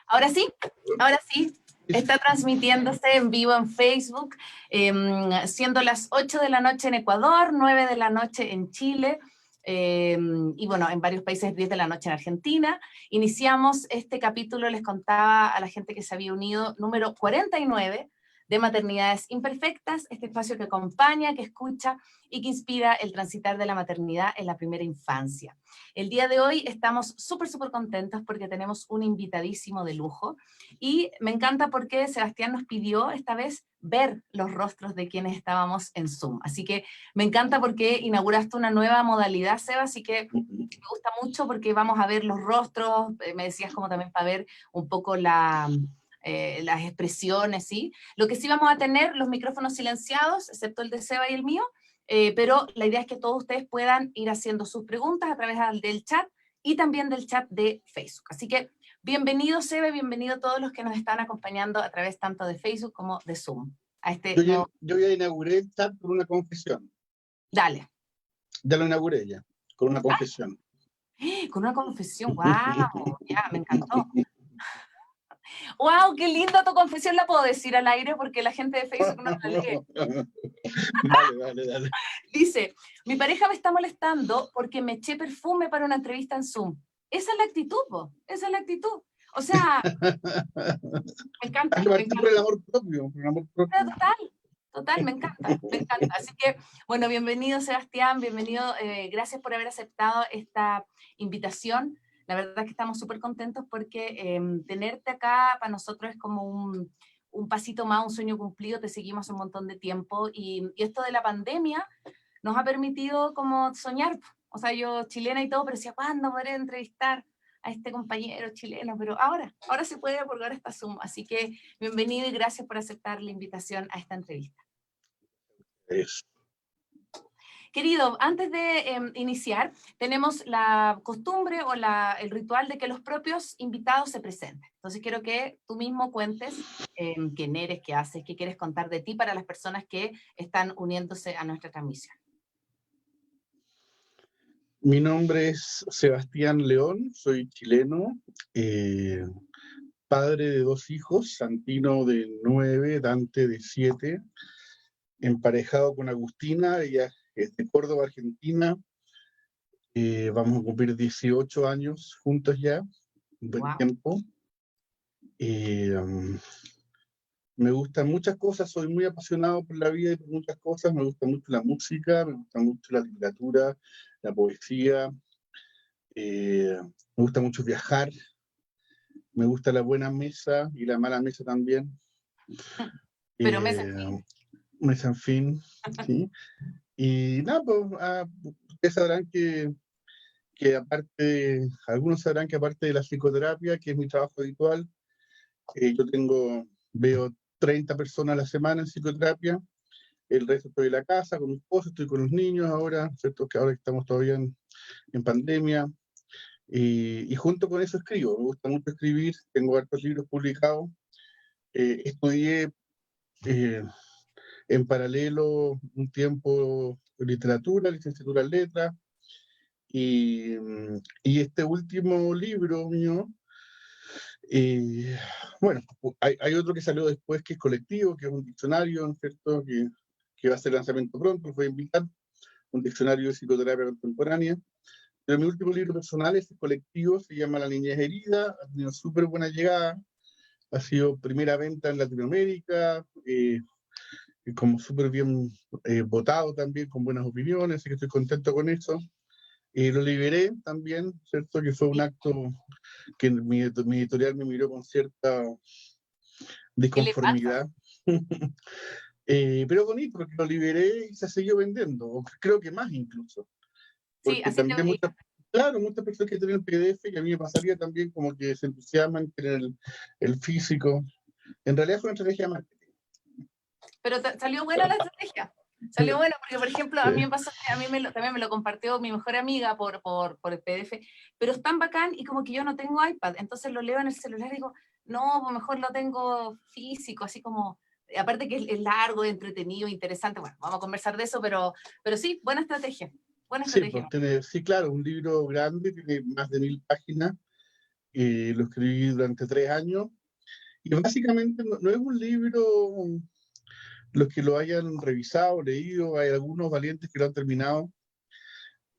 Ahora sí, está transmitiéndose en vivo en Facebook, siendo las 8 de la noche en Ecuador, 9 de la noche en Chile, y bueno, en varios países 10 de la noche en Argentina. Iniciamos este capítulo, les contaba a la gente que se había unido, número 49, de Maternidades Imperfectas, este espacio que acompaña, que escucha y que inspira el transitar de la maternidad en la primera infancia. El día de hoy estamos súper contentos porque tenemos un invitadísimo de lujo y me encanta porque Sebastián nos pidió esta vez ver los rostros de quienes estábamos en Zoom. Así que me encanta porque inauguraste una nueva modalidad, Seba, así que me gusta mucho porque vamos a ver los rostros, me decías como también para ver un poco las expresiones, ¿sí? Lo que sí vamos a tener, los micrófonos silenciados, excepto el de Seba y el mío, pero la idea es que todos ustedes puedan ir haciendo sus preguntas a través del chat y también del chat de Facebook. Así que bienvenido Seba, bienvenido a todos los que nos están acompañando a través tanto de Facebook como de Zoom. A este nuevo... Yo ya inauguré el chat con una confesión. Dale. Ya lo inauguré ya, con una confesión. Con una confesión, wow, ya, me encantó. ¡Wow! ¡Qué linda tu confesión! La puedo decir al aire porque la gente de Facebook no la lee. Dale. Dice, mi pareja me está molestando porque me eché perfume para una entrevista en Zoom. Esa es la actitud, po. Esa es la actitud. O sea, me encanta. Por el amor propio, por el amor propio. Total, me encanta. Así que, bueno, bienvenido Sebastián, bienvenido, gracias por haber aceptado esta invitación. La verdad es que estamos súper contentos porque tenerte acá para nosotros es como un pasito más, un sueño cumplido, te seguimos un montón de tiempo y esto de la pandemia nos ha permitido como soñar. O sea, yo chilena y todo, pero decía, ¿cuándo podré entrevistar a este compañero chileno? Pero ahora se puede porque ahora está Zoom. Así que bienvenido y gracias por aceptar la invitación a esta entrevista. Eso. Querido, antes de iniciar, tenemos la costumbre o el ritual de que los propios invitados se presenten. Entonces quiero que tú mismo cuentes quién eres, qué haces, qué quieres contar de ti para las personas que están uniéndose a nuestra transmisión. Mi nombre es Sebastián León, soy chileno, padre de 2 hijos, Santino de 9, Dante de 7, emparejado con Agustina, ella es de Córdoba, Argentina. Vamos a cumplir 18 años juntos ya, un buen tiempo. Me gustan muchas cosas, soy muy apasionado por la vida y por muchas cosas. Me gusta mucho la música, me gusta mucho la literatura, la poesía, me gusta mucho viajar, me gusta la buena mesa y la mala mesa también. Pero mesa en fin. Mesa en fin, sí. Y nada, pues ustedes sabrán que aparte, algunos sabrán que aparte de la psicoterapia, que es mi trabajo habitual, veo 30 personas a la semana en psicoterapia. El resto estoy en la casa con mi esposa, estoy con los niños ahora, ¿cierto? Que ahora estamos todavía en pandemia. Y junto con eso escribo, me gusta mucho escribir, tengo hartos libros publicados. Estudié en paralelo un tiempo literatura, licenciatura en letras, y este último libro mío, bueno, hay otro que salió después que es Colectivo, que es un diccionario, ¿no es cierto?, que va a hacer lanzamiento pronto, voy a invitar, un diccionario de psicoterapia contemporánea. Pero mi último libro personal es Colectivo, se llama La niñez herida, ha tenido súper buena llegada, ha sido primera venta en Latinoamérica, como súper bien votado también, con buenas opiniones, así que estoy contento con eso. Lo liberé también, ¿cierto? Que fue un acto que mi editorial me miró con cierta disconformidad. Pero bonito, porque lo liberé y se siguió vendiendo, o creo que más incluso. Porque Sí, así también te muchas personas que tienen PDF, y a mí me pasaría también como que se entusiasman, tienen el físico. En realidad fue una estrategia de marketing. Pero salió buena la estrategia. Salió bueno, porque por ejemplo, a mí me pasó que a mí también me lo compartió mi mejor amiga por el PDF, pero es tan bacán y como que yo no tengo iPad, entonces lo leo en el celular y digo, no, pues mejor lo tengo físico, así como, aparte que es largo, entretenido, interesante, bueno, vamos a conversar de eso, pero sí, buena estrategia. Buena estrategia. Sí, claro, un libro grande, tiene más de 1000 páginas, lo escribí durante 3 años, y básicamente no es un libro, los que lo hayan revisado, leído, hay algunos valientes que lo han terminado,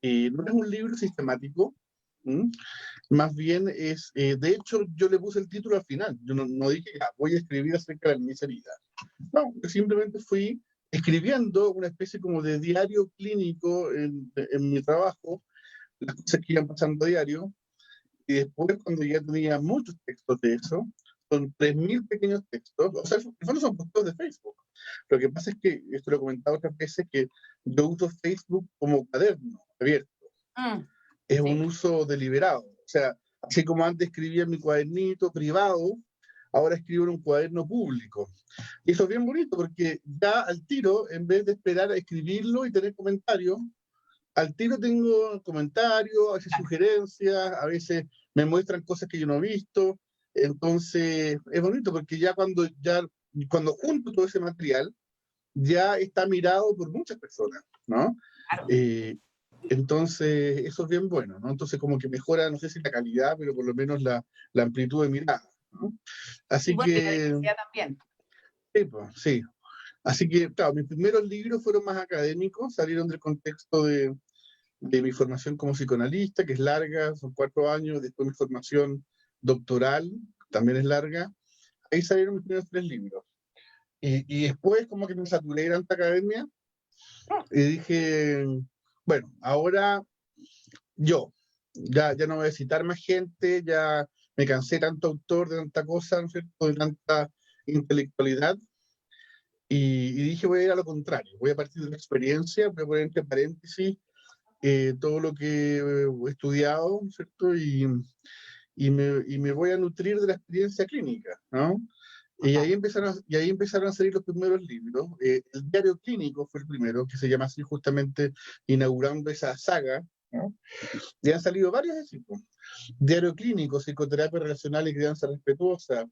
no es un libro sistemático, ¿m? Más bien es, de hecho yo le puse el título al final, yo no dije, ya, voy a escribir acerca de la niñez herida. No, yo simplemente fui escribiendo una especie como de diario clínico en mi trabajo, las cosas que iban pasando a diario, y después cuando ya tenía muchos textos de eso, son 3.000 pequeños textos, o sea, en el fondo son posteos de Facebook. Lo que pasa es que, esto lo he comentado otras veces, que yo uso Facebook como cuaderno abierto. Es un Sí. uso deliberado. O sea, así como antes escribía en mi cuadernito privado, ahora escribo en un cuaderno público. Y eso es bien bonito porque ya al tiro, en vez de esperar a escribirlo y tener comentarios, al tiro tengo comentarios, a veces sugerencias, a veces me muestran cosas que yo no he visto. Entonces, es bonito porque cuando junto todo ese material, ya está mirado por muchas personas, ¿no? Claro. Entonces, eso es bien bueno, ¿no? Entonces, como que mejora, no sé si la calidad, pero por lo menos la amplitud de mirada, ¿no? Y Así bueno, y la que, diversidad también. sí, pues, sí. Así que, claro, mis primeros libros fueron más académicos, salieron del contexto de mi formación como psicoanalista, que es larga, son 4 años, después mi formación doctoral, también es larga. Ahí salieron mis primeros 3 libros. Y después, como que me saturé de tanta academia, y dije, bueno, ahora ya no voy a citar más gente, ya me cansé de tanto autor, de tanta cosa, ¿no es cierto?, de tanta intelectualidad, y dije, voy a ir a lo contrario, voy a partir de la experiencia, voy a poner entre paréntesis todo lo que he estudiado, ¿no es cierto?, y me voy a nutrir de la experiencia clínica, ¿no? Y ahí empezaron a salir los primeros libros. El diario clínico fue el primero, que se llama así justamente, inaugurando esa saga, ¿no? Y han salido varios así, pues. Diario clínico, psicoterapia relacional y crianza respetuosa.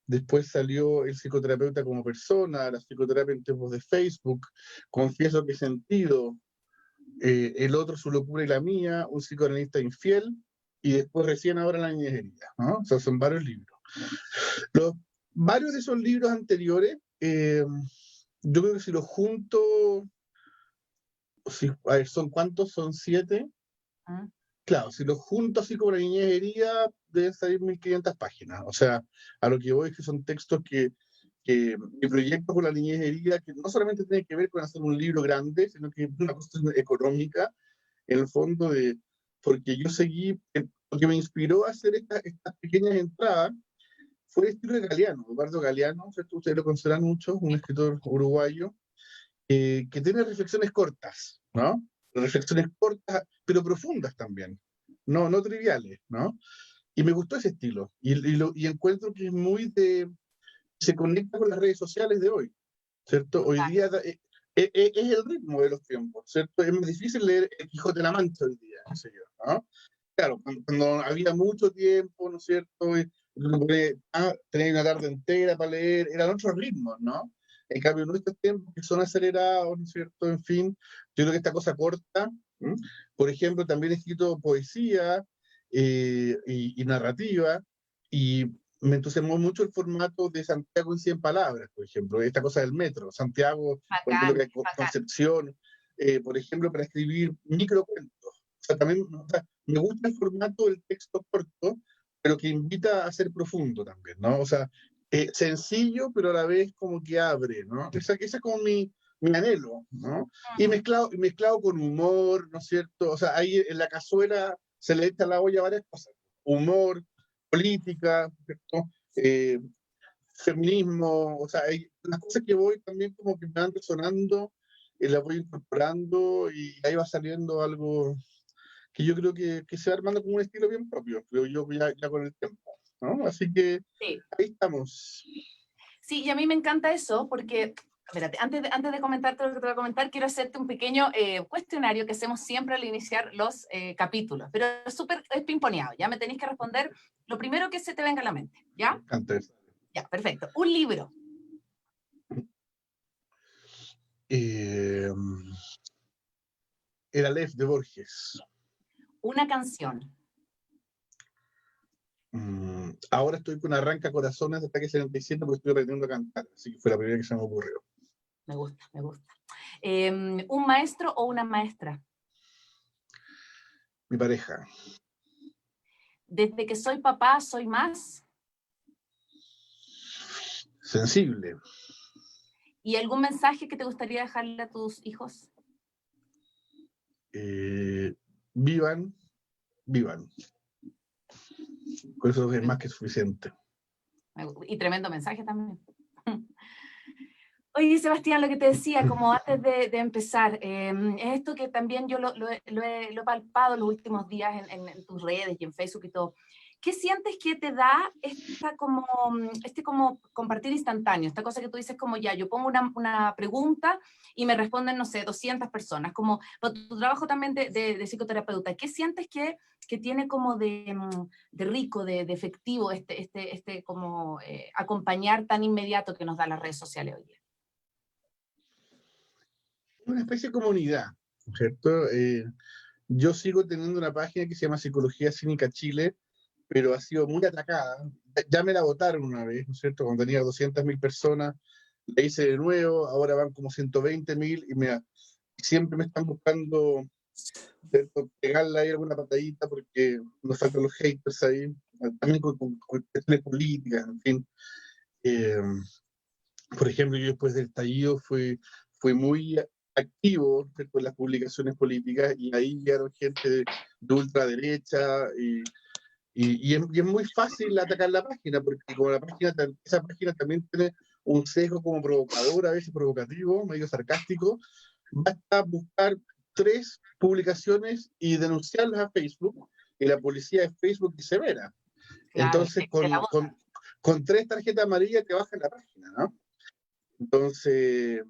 Después salió el psicoterapeuta como persona, la psicoterapia en tiempos de Facebook, confieso que he sentido, el otro su locura y la mía, un psicoanalista infiel, y después recién ahora la niñez herida, ¿no? O sea, son varios libros. Varios de esos libros anteriores, yo creo que si los junto, a ver, ¿son cuántos? ¿Son 7? Claro, si los junto así como la niñez herida, deben salir 1.500 páginas. O sea, a lo que voy es que son textos que mi proyecto con la niñez herida, que no solamente tiene que ver con hacer un libro grande, sino que es una cuestión económica, en el fondo, porque yo seguí, lo que me inspiró a hacer estas pequeñas entradas fue el estilo de Galeano, Eduardo Galeano, ¿cierto? Ustedes lo consideran mucho, un escritor uruguayo, que tiene reflexiones cortas, ¿no? Reflexiones cortas, pero profundas también, no triviales, ¿no? Y me gustó ese estilo, y encuentro que es se conecta con las redes sociales de hoy, ¿cierto? Hoy día es el ritmo de los tiempos, ¿cierto? Es más difícil leer El Quijote de la Mancha hoy día, qué sé yo, ¿no? Claro, cuando había mucho tiempo, ¿no es cierto? Tenía una tarde entera para leer, eran otros ritmos, ¿no? En cambio, en estos tiempos que son acelerados, ¿no es cierto? En fin, yo creo que esta cosa corta, ¿m? Por ejemplo, también he escrito poesía y narrativa, y me entusiasmó mucho el formato de Santiago en 100 palabras, por ejemplo, esta cosa del metro, Santiago, Bacán, bacán. Concepción, por ejemplo, para escribir microcuentos. O sea, también, o sea, me gusta el formato del texto corto, pero que invita a ser profundo también, ¿no? O sea, sencillo, pero a la vez como que abre, ¿no? Ese es como mi anhelo, ¿no? Y mezclado con humor, ¿no es cierto? O sea, ahí en la cazuela se le echa a la olla varias cosas. Humor, política, ¿cierto? Feminismo, o sea, hay las cosas que voy también como que me van resonando, las voy incorporando, y ahí va saliendo algo que yo creo que se va armando como un estilo bien propio, creo yo, ya con el tiempo, ¿no? Así que Sí. ahí estamos. Sí, y a mí me encanta eso porque, espérate, antes de comentarte lo que te voy a comentar, quiero hacerte un pequeño cuestionario que hacemos siempre al iniciar los capítulos, pero es súper pimponeado, ya me tenéis que responder lo primero que se te venga a la mente, ¿ya? Antes. Ya, perfecto. Un libro. El Aleph de Borges. Una canción. Ahora estoy con Arranca Corazones de Ataque 77 porque estoy aprendiendo a cantar, así que fue la primera que se me ocurrió. Me gusta, me gusta. ¿Un maestro o una maestra? Mi pareja. Desde que soy papá, soy más. Sensible. ¿Y algún mensaje que te gustaría dejarle a tus hijos? Vivan, vivan. Con eso es más que suficiente. Y tremendo mensaje también. Oye, Sebastián, lo que te decía, como antes de empezar, es esto que también yo lo he palpado los últimos días en tus redes y en Facebook y todo. ¿Qué sientes que te da como compartir instantáneo? Esta cosa que tú dices como ya, yo pongo una pregunta y me responden, no sé, 200 personas, como tu trabajo también de psicoterapeuta. ¿Qué sientes que tiene como de rico, de efectivo como acompañar tan inmediato que nos da las redes sociales hoy día? Una especie de comunidad, ¿cierto? Yo sigo teniendo una página que se llama Psicología Cínica Chile, pero ha sido muy atacada. Ya me la votaron una vez, ¿no es cierto? Cuando tenía 200.000 personas, la hice de nuevo, ahora van como 120.000 y siempre me están buscando, ¿cierto? Pegarle ahí alguna patadita porque nos faltan los haters ahí, también con cuestiones políticas, en fin. Eh, por ejemplo, yo después del estallido fui muy activo, ¿cierto? En las publicaciones políticas y ahí llegaron gente de ultraderecha y es muy fácil atacar la página, porque como esa página también tiene un sesgo como provocador, a veces provocativo, medio sarcástico, basta buscar 3 publicaciones y denunciarlas a Facebook, y la policía de Facebook es severa. Claro, Entonces, te la botan. con 3 tarjetas amarillas te bajan la página, ¿no? Entonces,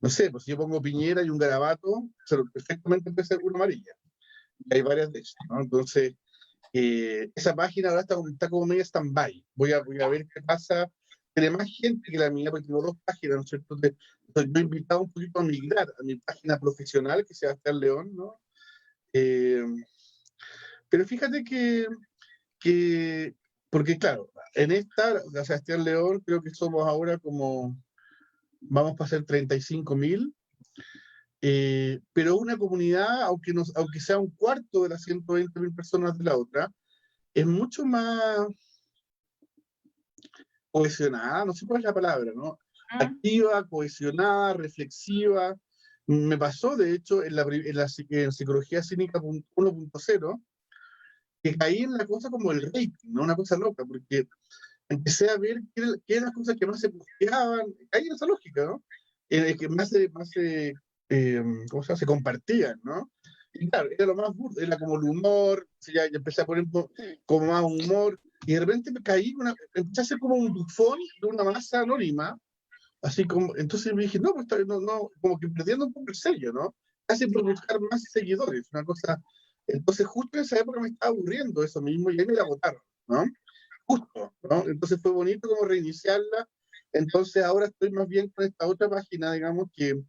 no sé, pues si yo pongo Piñera y un garabato, perfectamente puede ser una amarilla. Y hay varias de esas, ¿no? Entonces, esa página ahora está como media stand-by. Voy a ver qué pasa. Tiene más gente que la mía, porque tengo 2 páginas, ¿no es cierto? Entonces, yo he invitado un poquito a migrar a mi página profesional, que sea Sebastián León, ¿no? Eh, pero fíjate que, porque claro, en esta, la Sebastián León, creo que somos ahora como, vamos a ser 35.000, pero una comunidad, aunque sea un cuarto de las 120.000 personas de la otra, es mucho más cohesionada, no sé cuál es la palabra, ¿no? Activa, cohesionada, reflexiva. Me pasó, de hecho, en Psicología Cínica 1.0, que caí en la cosa como el rating, ¿no? Una cosa loca, porque empecé a ver qué eran las cosas que más se posteaban, caí en esa lógica, ¿no? Que ¿cómo se llama? Se compartían, ¿no? Y claro, era lo más burdo, era como el humor, ya empecé a poner como más humor, y de repente empecé a hacer como un bufón de una masa anónima, así como, entonces me dije, no, pues no, como que perdiendo un poco el sello, ¿no? Casi por buscar más seguidores, una cosa. Entonces justo en esa época me estaba aburriendo eso mismo y ahí me la botaron, ¿no? Justo, ¿no? Entonces fue bonito como reiniciarla. Entonces ahora estoy más bien con esta otra página, digamos, que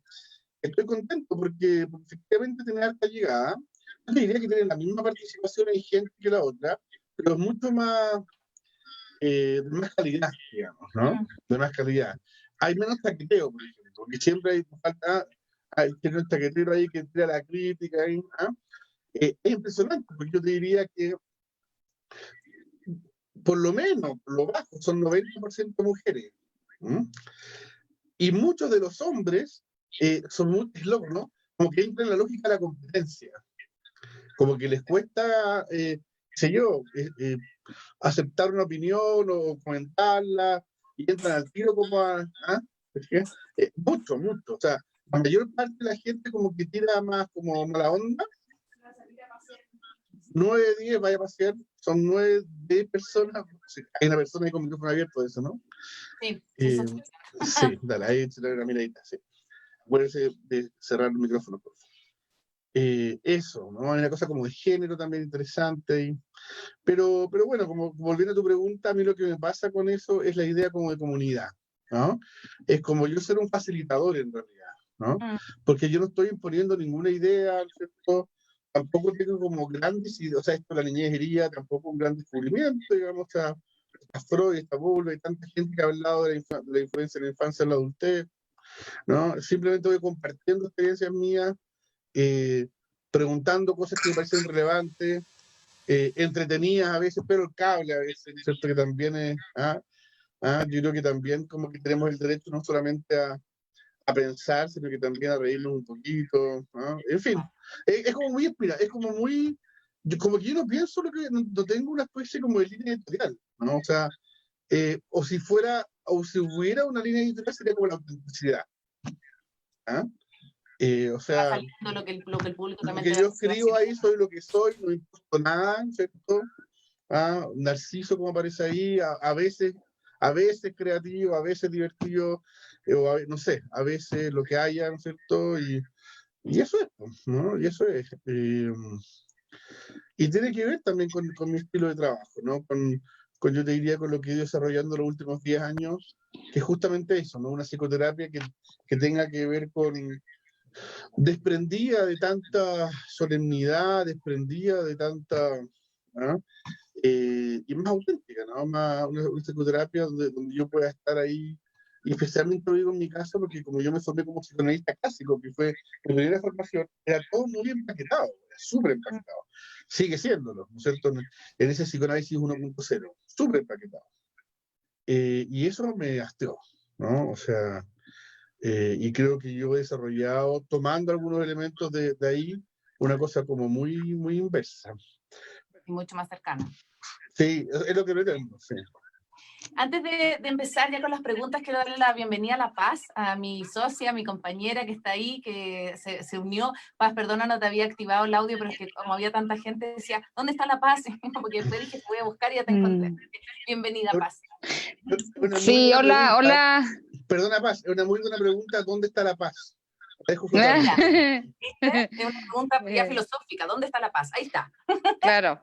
estoy contento porque efectivamente tiene alta llegada. Yo diría que tiene la misma participación en gente que la otra, pero es mucho más, de más calidad, digamos, ¿no? De más calidad. Hay menos taqueteo, por ejemplo, porque siempre hay un taquetero ahí que tira la crítica, ahí, ¿ah? Es impresionante, porque yo te diría que por lo menos, por lo bajo, son 90% mujeres. ¿Mm? Y muchos de los hombres son muy locos, ¿no? Como que entran en la lógica de la competencia. Como que les cuesta, qué sé yo, aceptar una opinión o comentarla, y entran al tiro como mucho, mucho. O sea, la mayor parte de la gente como que tira más como mala onda. 9, 10, vaya a pasear, son 9, 10 personas. Hay una persona ahí con micrófono abierto de eso, ¿no? Sí, sí, dale, ahí se le da una miradita, sí. Acuérdense de cerrar el micrófono, por favor. Eso, ¿no? Hay una cosa como de género también interesante. Pero bueno, como volviendo a tu pregunta, a mí lo que me pasa con eso es la idea como de comunidad, ¿no? Es como yo ser un facilitador en realidad, ¿no? Porque yo no estoy imponiendo ninguna idea, ¿cierto? tampoco tengo como grandes, o sea, esto de la niñez herida, tampoco un gran descubrimiento, digamos, a Freud, esta Bowles, hay tanta gente que ha hablado de la influencia en la infancia en la adultez, ¿no? Simplemente voy compartiendo experiencias mías, preguntando cosas que me parecen relevantes, entretenidas a veces, pero el cable a veces, ¿cierto? Que también es, yo creo que también como que tenemos el derecho no solamente a pensar, sino que también a reírnos un poquito, ¿no? En fin, es como muy es como muy, como que yo no pienso lo que, no tengo una especie como de línea editorial, ¿no? O sea, o si hubiera una línea editorial sería como la autenticidad, ¿ah? O Va sea, saliendo lo que el público lo también que te va yo escribo ahí diciendo. soy lo que soy, no impuesto nada, ¿cierto? Narciso, como aparece ahí, a veces creativo, a veces divertido, no sé, a veces lo que haya, ¿no es cierto? Y eso es, pues, ¿no? Y eso es. Y tiene que ver también con mi estilo de trabajo, ¿no? Yo te diría, con lo que he ido desarrollando los últimos 10 años, que es justamente eso, ¿no? Una psicoterapia que tenga que ver con, desprendida de tanta solemnidad, desprendida de tanta, ¿ah? Y más auténtica, ¿no? Una psicoterapia donde yo pueda estar ahí, y especialmente lo digo en mi caso, porque como yo me formé como psicoanalista clásico, que fue mi primera formación, era todo muy empaquetado, era súper empaquetado. Sigue siéndolo, ¿no es cierto? En ese psicoanálisis 1.0, súper empaquetado. Y eso me hastió, ¿no? O sea, y creo que yo he desarrollado, tomando algunos elementos de ahí, una cosa como muy, muy inversa. Y mucho más cercano. Sí, es lo que pretendo, sí. Antes de empezar ya con las preguntas, quiero darle la bienvenida a La Paz, a mi socia, a mi compañera que está ahí, que se unió. Paz, perdona, no te había activado el audio, pero es que como había tanta gente, decía, ¿dónde está La Paz? Porque después dije, te voy a buscar y ya te encontré. Bienvenida, Paz. Sí, hola, hola. Perdona, Paz, es una muy buena pregunta. ¿Dónde está la paz? La dejo Mira, flotando. ¿viste? Es una pregunta ya filosófica. ¿Dónde está La Paz? Ahí está. Claro.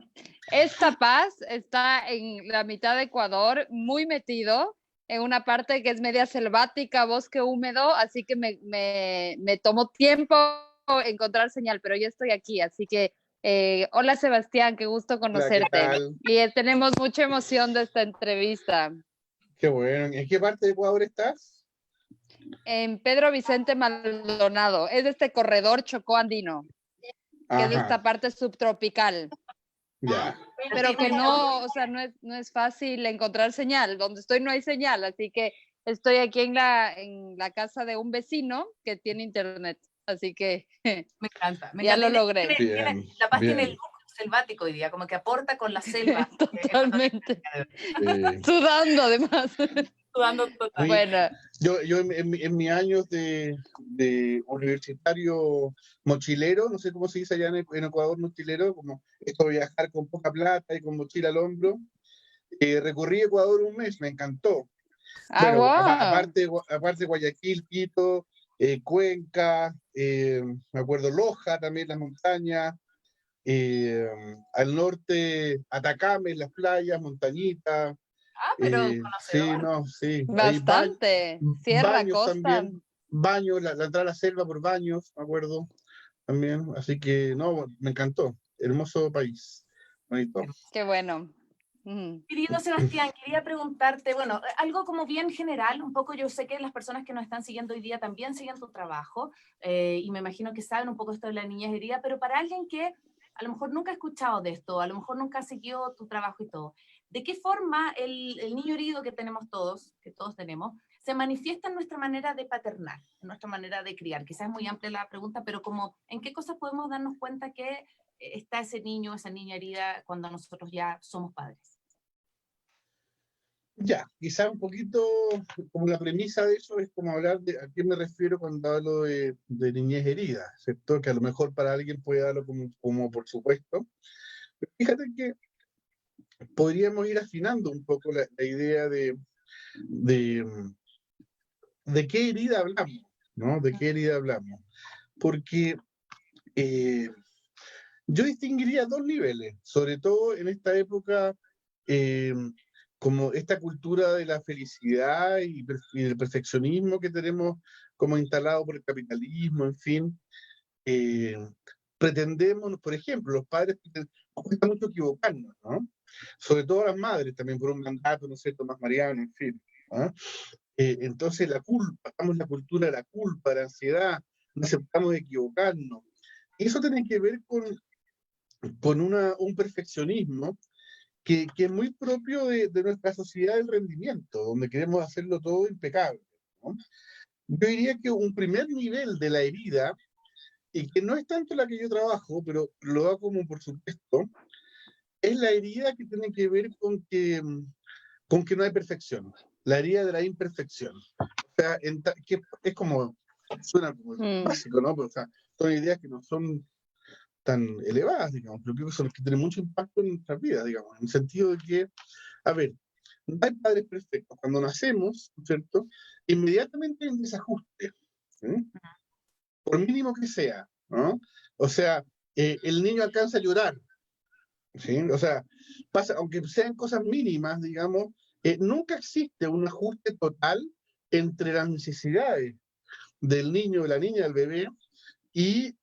Esta paz está en la mitad de Ecuador, muy metido, en una parte que es media selvática, bosque húmedo, así que me tomó tiempo encontrar señal, pero yo estoy aquí, así que hola Sebastián, qué gusto Hola, ¿qué conocerte. tal? Y tenemos mucha emoción de esta entrevista. Qué bueno. ¿En qué parte de Ecuador estás? En Pedro Vicente Maldonado, es de este corredor Chocó Andino, que es de Ajá, esta parte subtropical. ya. Pero que no, o sea, no es fácil encontrar señal. Donde estoy no hay señal, así que estoy aquí en la casa de un vecino que tiene internet. Así que Me encanta. Me ya encanta. lo logré. Bien, La Paz tiene el bien. look selvático hoy día, como que aporta con la selva. Totalmente. Eh, Sudando además. Sudando total. oye, Bueno, yo en mis años de universitario mochilero, no sé cómo se dice allá en Ecuador, mochilero, como esto de viajar con poca plata y con mochila al hombro, recorrí Ecuador un mes, me encantó. Bueno, wow. aparte Guayaquil, Quito, Cuenca, me acuerdo Loja también, las montañas, al norte Atacama, las playas, Montañita, Ah, pero sí, conocedor. no, sí, ahí Bastante. Sierra, Baños costa. también, Baños, la entrada a la selva por Baños, me acuerdo también, así que no, me encantó, hermoso país, bonito. Qué bueno. Ujú. Querido Sebastián, quería preguntarte, bueno, algo como bien general, un poco yo sé que las personas que nos están siguiendo hoy día también siguen tu trabajo, y me imagino que saben un poco esto de la niñez herida, pero para alguien que a lo mejor nunca ha escuchado de esto, a lo mejor nunca ha seguido tu trabajo y todo, ¿de qué forma el niño herido que tenemos todos, que todos tenemos, se manifiesta en nuestra manera de paternar, en nuestra manera de criar? Quizás es muy amplia la pregunta, pero como, ¿en qué cosas podemos darnos cuenta que está ese niño, esa niña herida cuando nosotros ya somos padres? Ya, quizá un poquito como la premisa de eso es como hablar de a qué me refiero cuando hablo de niñez herida, ¿cierto? Que a lo mejor para alguien puede darlo como por supuesto. Pero fíjate que podríamos ir afinando un poco la idea de, de qué herida hablamos, ¿no? De qué herida hablamos. Porque eh, yo distinguiría dos niveles, sobre todo en esta época, eh, como esta cultura de la felicidad y del perfeccionismo que tenemos como instalado por el capitalismo, en fin. eh, pretendemos, por ejemplo, los padres nos cuesta mucho equivocarnos, ¿no? Sobre todo las madres también por un mandato, ¿no es cierto?, más mariano, en fin. ¿Ah? Entonces la culpa, estamos en la cultura de la culpa, de la ansiedad, no aceptamos equivocarnos. Y eso tiene que ver con un perfeccionismo que es muy propio de nuestra sociedad del rendimiento, donde queremos hacerlo todo impecable, ¿no? Yo diría que un primer nivel de la herida, y que no es tanto la que yo trabajo, pero lo hago como por supuesto, es la herida que tiene que ver con que no hay perfección, la herida de la imperfección. O sea, que es como, suena como básico, ¿no? Pero, o sea, son ideas que no son tan elevadas, digamos, pero creo que son las que tienen mucho impacto en nuestras vidas, digamos, en el sentido de que, a ver, no hay padres perfectos. Cuando nacemos, ¿cierto? Inmediatamente hay un desajuste, ¿sí? Por mínimo que sea, ¿no? O sea, el niño alcanza a llorar, ¿sí? O sea, pasa, aunque sean cosas mínimas, digamos, nunca existe un ajuste total entre las necesidades del niño, de la niña, del bebé, y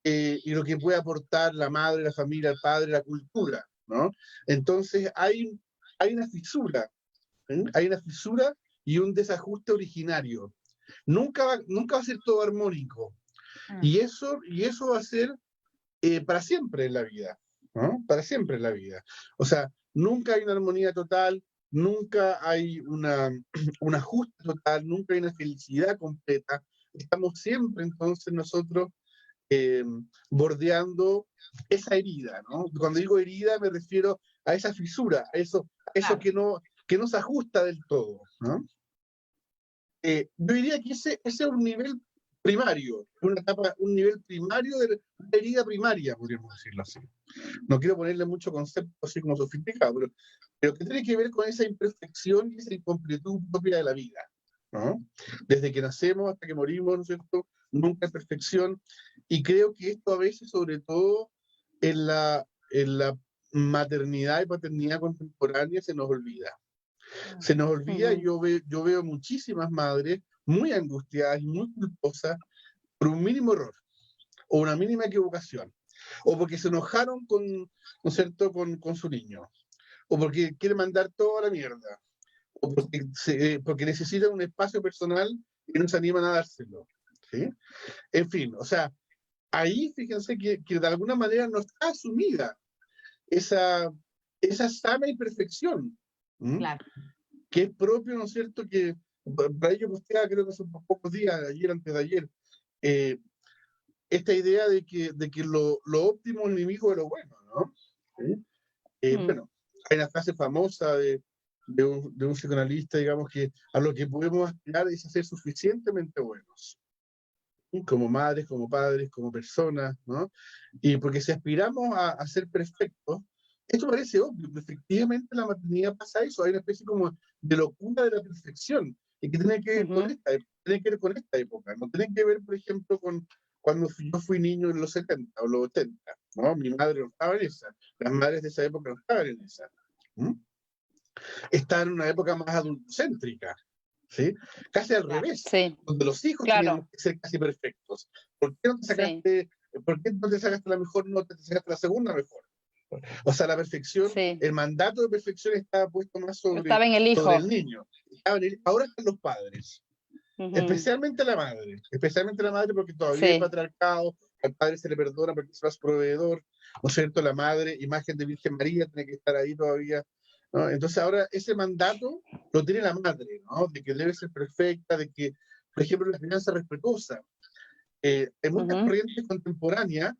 lo que puede aportar la madre, la familia, el padre, la cultura, ¿no? Entonces hay una fisura, ¿sí? Hay una fisura y un desajuste originario. Nunca va a ser todo armónico. Y eso va a ser para siempre en la vida, ¿no? Para siempre en la vida. O sea, nunca hay una armonía total, nunca hay un ajuste total, nunca hay una felicidad completa. Estamos siempre entonces nosotros bordeando esa herida, ¿no? Cuando digo herida me refiero a esa fisura, a eso claro, que no se ajusta del todo, ¿no? Yo diría que ese es un nivel primario, un nivel primario de una herida primaria, podríamos decirlo así. No quiero ponerle mucho concepto así como sofisticado, pero que tiene que ver con esa imperfección y esa incompletud propia de la vida, ¿no? Desde que nacemos hasta que morimos, ¿no es cierto? Nunca hay perfección. Y creo que esto a veces, sobre todo en la maternidad y paternidad contemporánea, se nos olvida. Se nos olvida, y yo veo muchísimas madres muy angustiadas y muy culposas por un mínimo error o una mínima equivocación, o porque se enojaron ¿no es cierto?, con su niño, o porque quiere mandar toda la mierda, o porque necesitan un espacio personal y no se animan a dárselo, ¿sí? En fin, o sea, ahí fíjense que de alguna manera no está asumida esa sana imperfección, claro, que es propio, ¿no es cierto?, que para ello posteaba, creo que hace unos pocos días, ayer, antes de ayer, esta idea de que lo óptimo es enemigo de lo bueno, ¿no? ¿Sí? Bueno, hay una frase famosa de un psicoanalista, digamos, que a lo que podemos aspirar es a ser suficientemente buenos, ¿sí? Como madres, como padres, como personas, ¿no? Y porque si aspiramos a ser perfectos, esto parece obvio, pero efectivamente en la maternidad pasa eso, hay una especie como de locura de la perfección, y que tiene que ver tiene que ver con esta época, no tiene que ver, por ejemplo, con cuando yo fui niño en los 70 o los 80, ¿no? Mi madre no estaba en esa, las madres de esa época no estaban en esa. Estaban en una época más adultocéntrica, ¿sí? Casi al revés, sí, donde los hijos claro, tenían que ser casi perfectos. ¿Por qué no te sacaste, ¿por qué no te sacaste la mejor nota, te sacaste la segunda mejor? O sea, la perfección, sí. el mandato de perfección estaba puesto más Estaba en el sobre hijo. el niño. Ahora están los padres, especialmente la madre porque todavía hay patriarcado, al padre se le perdona porque es más proveedor, ¿no es cierto? La madre, imagen de Virgen María, tiene que estar ahí todavía, ¿no? Entonces ahora ese mandato lo tiene la madre, ¿no? De que debe ser perfecta, de que, por ejemplo, la crianza respetuosa. Hay muchas corrientes contemporáneas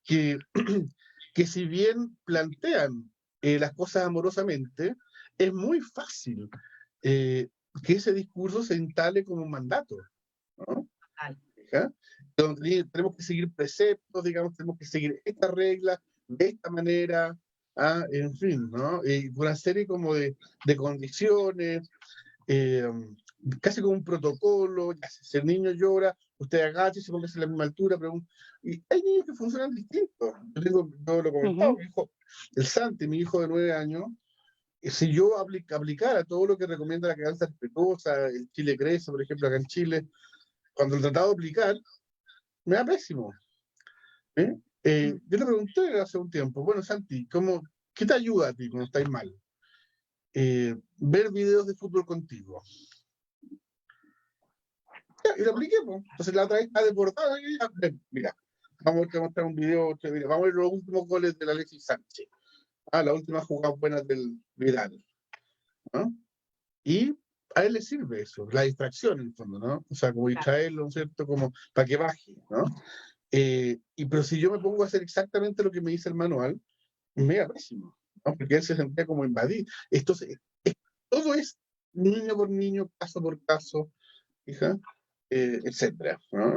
que, que si bien plantean las cosas amorosamente, es muy fácil que ese discurso se instale como un mandato, ¿no? ¿Ja? Donde tenemos que seguir preceptos, digamos, tenemos que seguir esta regla de esta manera, en fin, ¿no? Una serie como de condiciones, casi como un protocolo. Si el niño llora, usted agache, se póngase a la misma altura, y hay niños que funcionan distintos. Yo lo he comentado, mi hijo, el Santi, mi hijo de 9 años, si yo aplicara todo lo que recomienda la crianza respetuosa, el Chile Crece, por ejemplo, acá en Chile, cuando lo he tratado de aplicar, me da pésimo. Yo le pregunté hace un tiempo, bueno, Santi, ¿qué te ayuda a ti cuando estás mal? Ver videos de fútbol contigo. Ya, y lo apliqué, pues. Entonces la otra vez está desbordada. Y ya, mira, vamos a mostrar un video. Mira, vamos a ver los últimos goles de Alexis Sánchez. Las últimas jugadas buenas del Vidal, ¿no? Y a él le sirve eso, la distracción en el fondo, ¿no? O sea, como distraerlo, ¿no es cierto? Como para que baje, ¿no? Pero si yo me pongo a hacer exactamente lo que me dice el manual, me da pésimo, ¿no? Porque él se sentía como invadido. Todo es niño por niño, caso por caso, hija, etcétera, ¿no?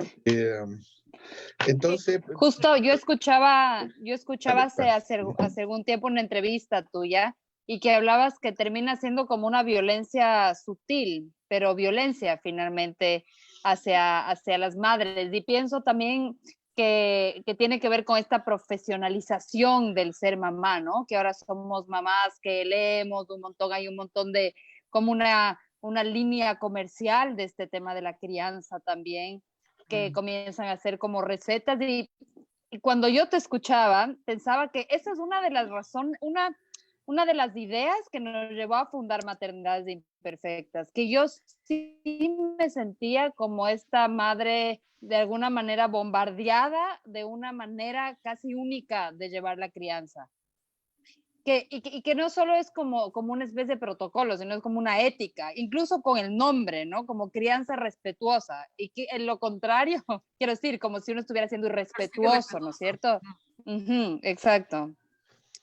Entonces... Justo yo escuchaba hace algún tiempo una entrevista tuya y que hablabas que termina siendo como una violencia sutil, pero violencia finalmente hacia las madres. Y pienso también que tiene que ver con esta profesionalización del ser mamá, ¿no? Que ahora somos mamás que leemos un montón, hay un montón de, como una línea comercial de este tema de la crianza también, que comienzan a hacer como recetas y cuando yo te escuchaba, pensaba que esa es una de las razones, una de las ideas que nos llevó a fundar Maternidades Imperfectas, que yo sí me sentía como esta madre de alguna manera bombardeada de una manera casi única de llevar la crianza. Y que no solo es como una especie de protocolo, sino es como una ética, incluso con el nombre, ¿no? Como crianza respetuosa. Y que en lo contrario, quiero decir, como si uno estuviera siendo irrespetuoso, ¿no es cierto? Exacto.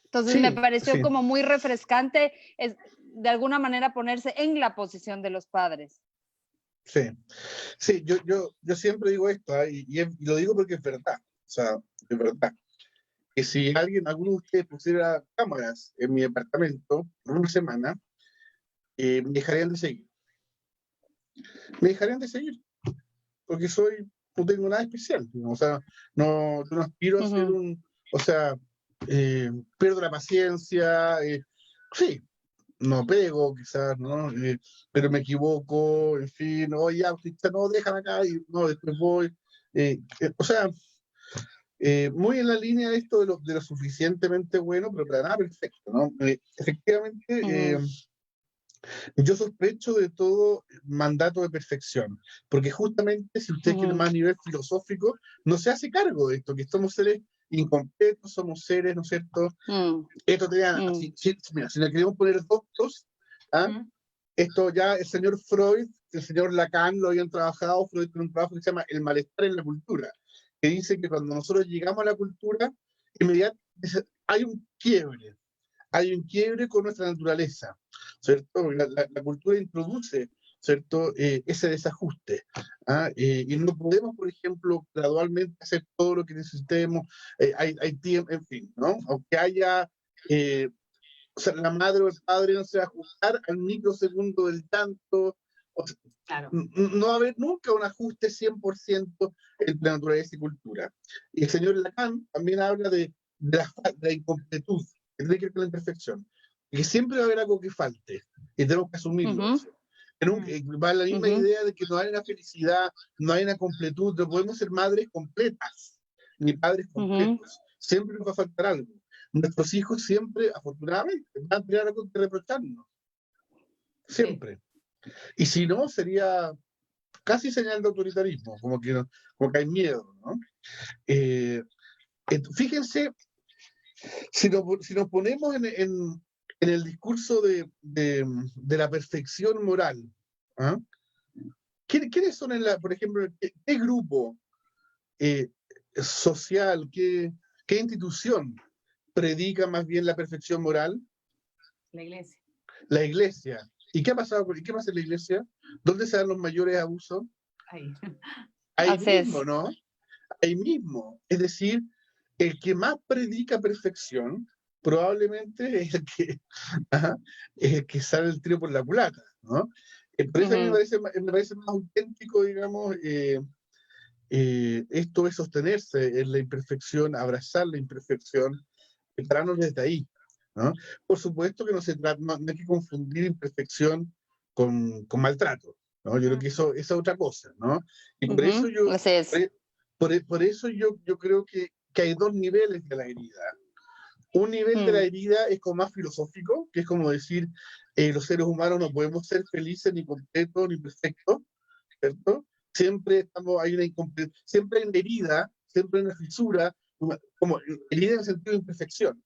Entonces me pareció como muy refrescante de alguna manera ponerse en la posición de los padres. Sí, yo siempre digo esto, y lo digo porque es verdad, o sea, es verdad. Que si alguno de ustedes pusiera cámaras en mi departamento por una semana, me dejarían de seguir. Me dejarían de seguir, porque no tengo nada especial, ¿no? O sea, no aspiro a ser o sea, pierdo la paciencia, sí, no pego quizás, ¿no? Pero me equivoco, en fin, ya, no, déjame acá, y no, después voy. O sea, muy en la línea de esto de lo suficientemente bueno, pero para nada perfecto, ¿no? Efectivamente, yo sospecho de todo mandato de perfección, porque justamente si usted quiere más a nivel filosófico, no se hace cargo de esto, que somos seres incompletos, somos seres, ¿no es cierto? Esto mira, si le queremos poner doctos, esto ya el señor Freud, el señor Lacan lo habían trabajado, Freud tiene un trabajo que se llama El malestar en la cultura, que dice que cuando nosotros llegamos a la cultura, inmediatamente hay un quiebre con nuestra naturaleza, ¿cierto? La cultura introduce, ¿cierto? Ese desajuste. Y no podemos, por ejemplo, gradualmente hacer todo lo que necesitemos, hay tiempo, en fin, ¿no? Aunque haya, o sea, la madre o el padre no se va a ajustar al microsegundo del tanto, claro. No va a haber nunca un ajuste 100% entre naturaleza y cultura. Y el señor Lacan también habla de la incompletud, que tiene que ver con la imperfección, y que siempre va a haber algo que falte, y tenemos que asumirlo. Va la misma idea de que no hay una felicidad, no hay una completud, no podemos ser madres completas, ni padres completos, siempre nos va a faltar algo. Nuestros hijos siempre, afortunadamente, van a tener algo que reprocharnos, siempre. Y si no, sería casi señal de autoritarismo, como que hay miedo, ¿no? Fíjense, si nos ponemos en el discurso de la perfección moral, ¿quiénes son, por ejemplo, qué grupo social, qué institución predica más bien la perfección moral? La iglesia. La iglesia. ¿Y qué ha pasado? ¿Qué pasa en la iglesia? ¿Dónde se dan los mayores abusos? Ahí mismo, ¿no? Ahí mismo. Es decir, el que más predica perfección probablemente es el que sale el tiro por la culata, ¿no? Por eso a mí me parece más auténtico, digamos, esto es sostenerse en la imperfección, abrazar la imperfección, pararnos desde ahí, ¿no? Por supuesto que no hay que confundir imperfección con maltrato, ¿no? Yo creo que eso es otra cosa, ¿no? Y por eso yo, por eso yo creo que que hay dos niveles de la herida. Un nivel de la herida es como más filosófico, que es como decir, los seres humanos no podemos ser felices, ni completos, ni perfectos, ¿cierto? Siempre siempre hay una herida, siempre hay una fisura, como herida en el sentido de imperfección,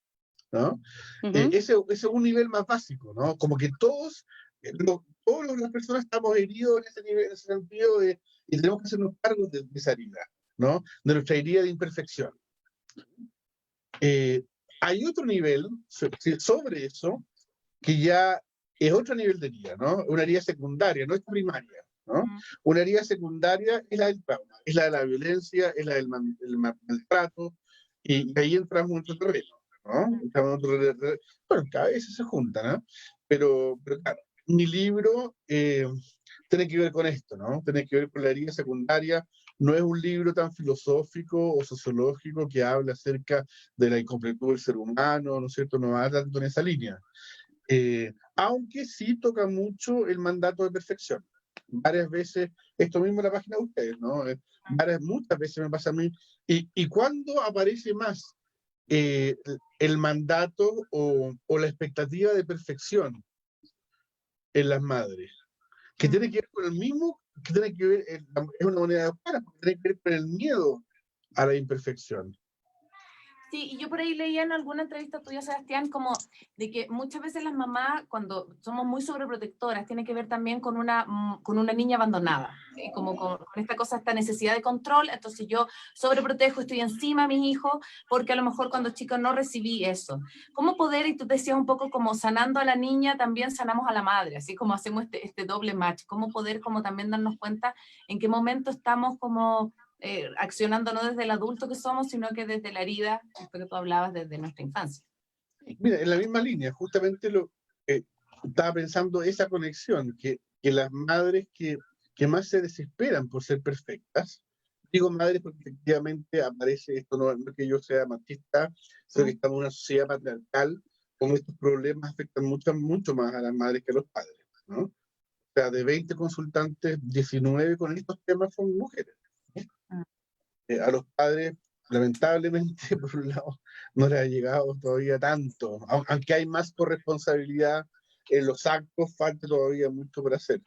¿no? Ese es un nivel más básico, ¿no? Como que todas las personas estamos heridos en ese nivel, en ese sentido, y tenemos que hacernos cargo de esa herida, ¿no? De nuestra herida de imperfección. Hay otro nivel sobre eso, que ya es otro nivel de herida, ¿no? Una herida secundaria, no es primaria, ¿no? Una herida secundaria es la del trauma, es la de la violencia, es la del maltrato, y ahí entramos en otro terreno, ¿no? Bueno, cada vez se juntan, ¿no? Pero claro, mi libro tiene que ver con esto, ¿no? Tiene que ver con la herida secundaria. No es un libro tan filosófico o sociológico que habla acerca de la incompletud del ser humano, ¿no es cierto? No va tanto en esa línea. Aunque sí toca mucho el mandato de perfección. Varias veces, esto mismo en la página de ustedes, ¿no? Muchas veces me pasa a mí. ¿Y cuándo aparece más el mandato o la expectativa de perfección en las madres? Que tiene que ver con el mismo, que tiene que ver, es una moneda de cara, porque tiene que ver con el miedo a la imperfección. Sí, y yo por ahí leía en alguna entrevista tuya, Sebastián, como de que muchas veces las mamás, cuando somos muy sobreprotectoras, tiene que ver también con una niña abandonada, ¿sí? Como con esta cosa, esta necesidad de control. Entonces yo sobreprotejo, estoy encima de mis hijos, porque a lo mejor cuando chica no recibí eso. ¿Cómo poder, y tú decías un poco como sanando a la niña, también sanamos a la madre, así como hacemos este doble match? ¿Cómo poder como también darnos cuenta en qué momento estamos como accionando no desde el adulto que somos, sino que desde la herida, esto que tú hablabas, desde nuestra infancia? Mira, en la misma línea, justamente estaba pensando esa conexión, que las madres que más se desesperan por ser perfectas, digo madres porque efectivamente aparece, esto no es que yo sea machista, sino que estamos en una sociedad patriarcal, con estos problemas afectan mucho más a las madres que a los padres, ¿no? O sea, de 20 consultantes, 19 con estos temas son mujeres, ¿no? A los padres, lamentablemente, por un lado, no les ha llegado todavía tanto, aunque hay más corresponsabilidad en los actos, falta todavía mucho por hacer.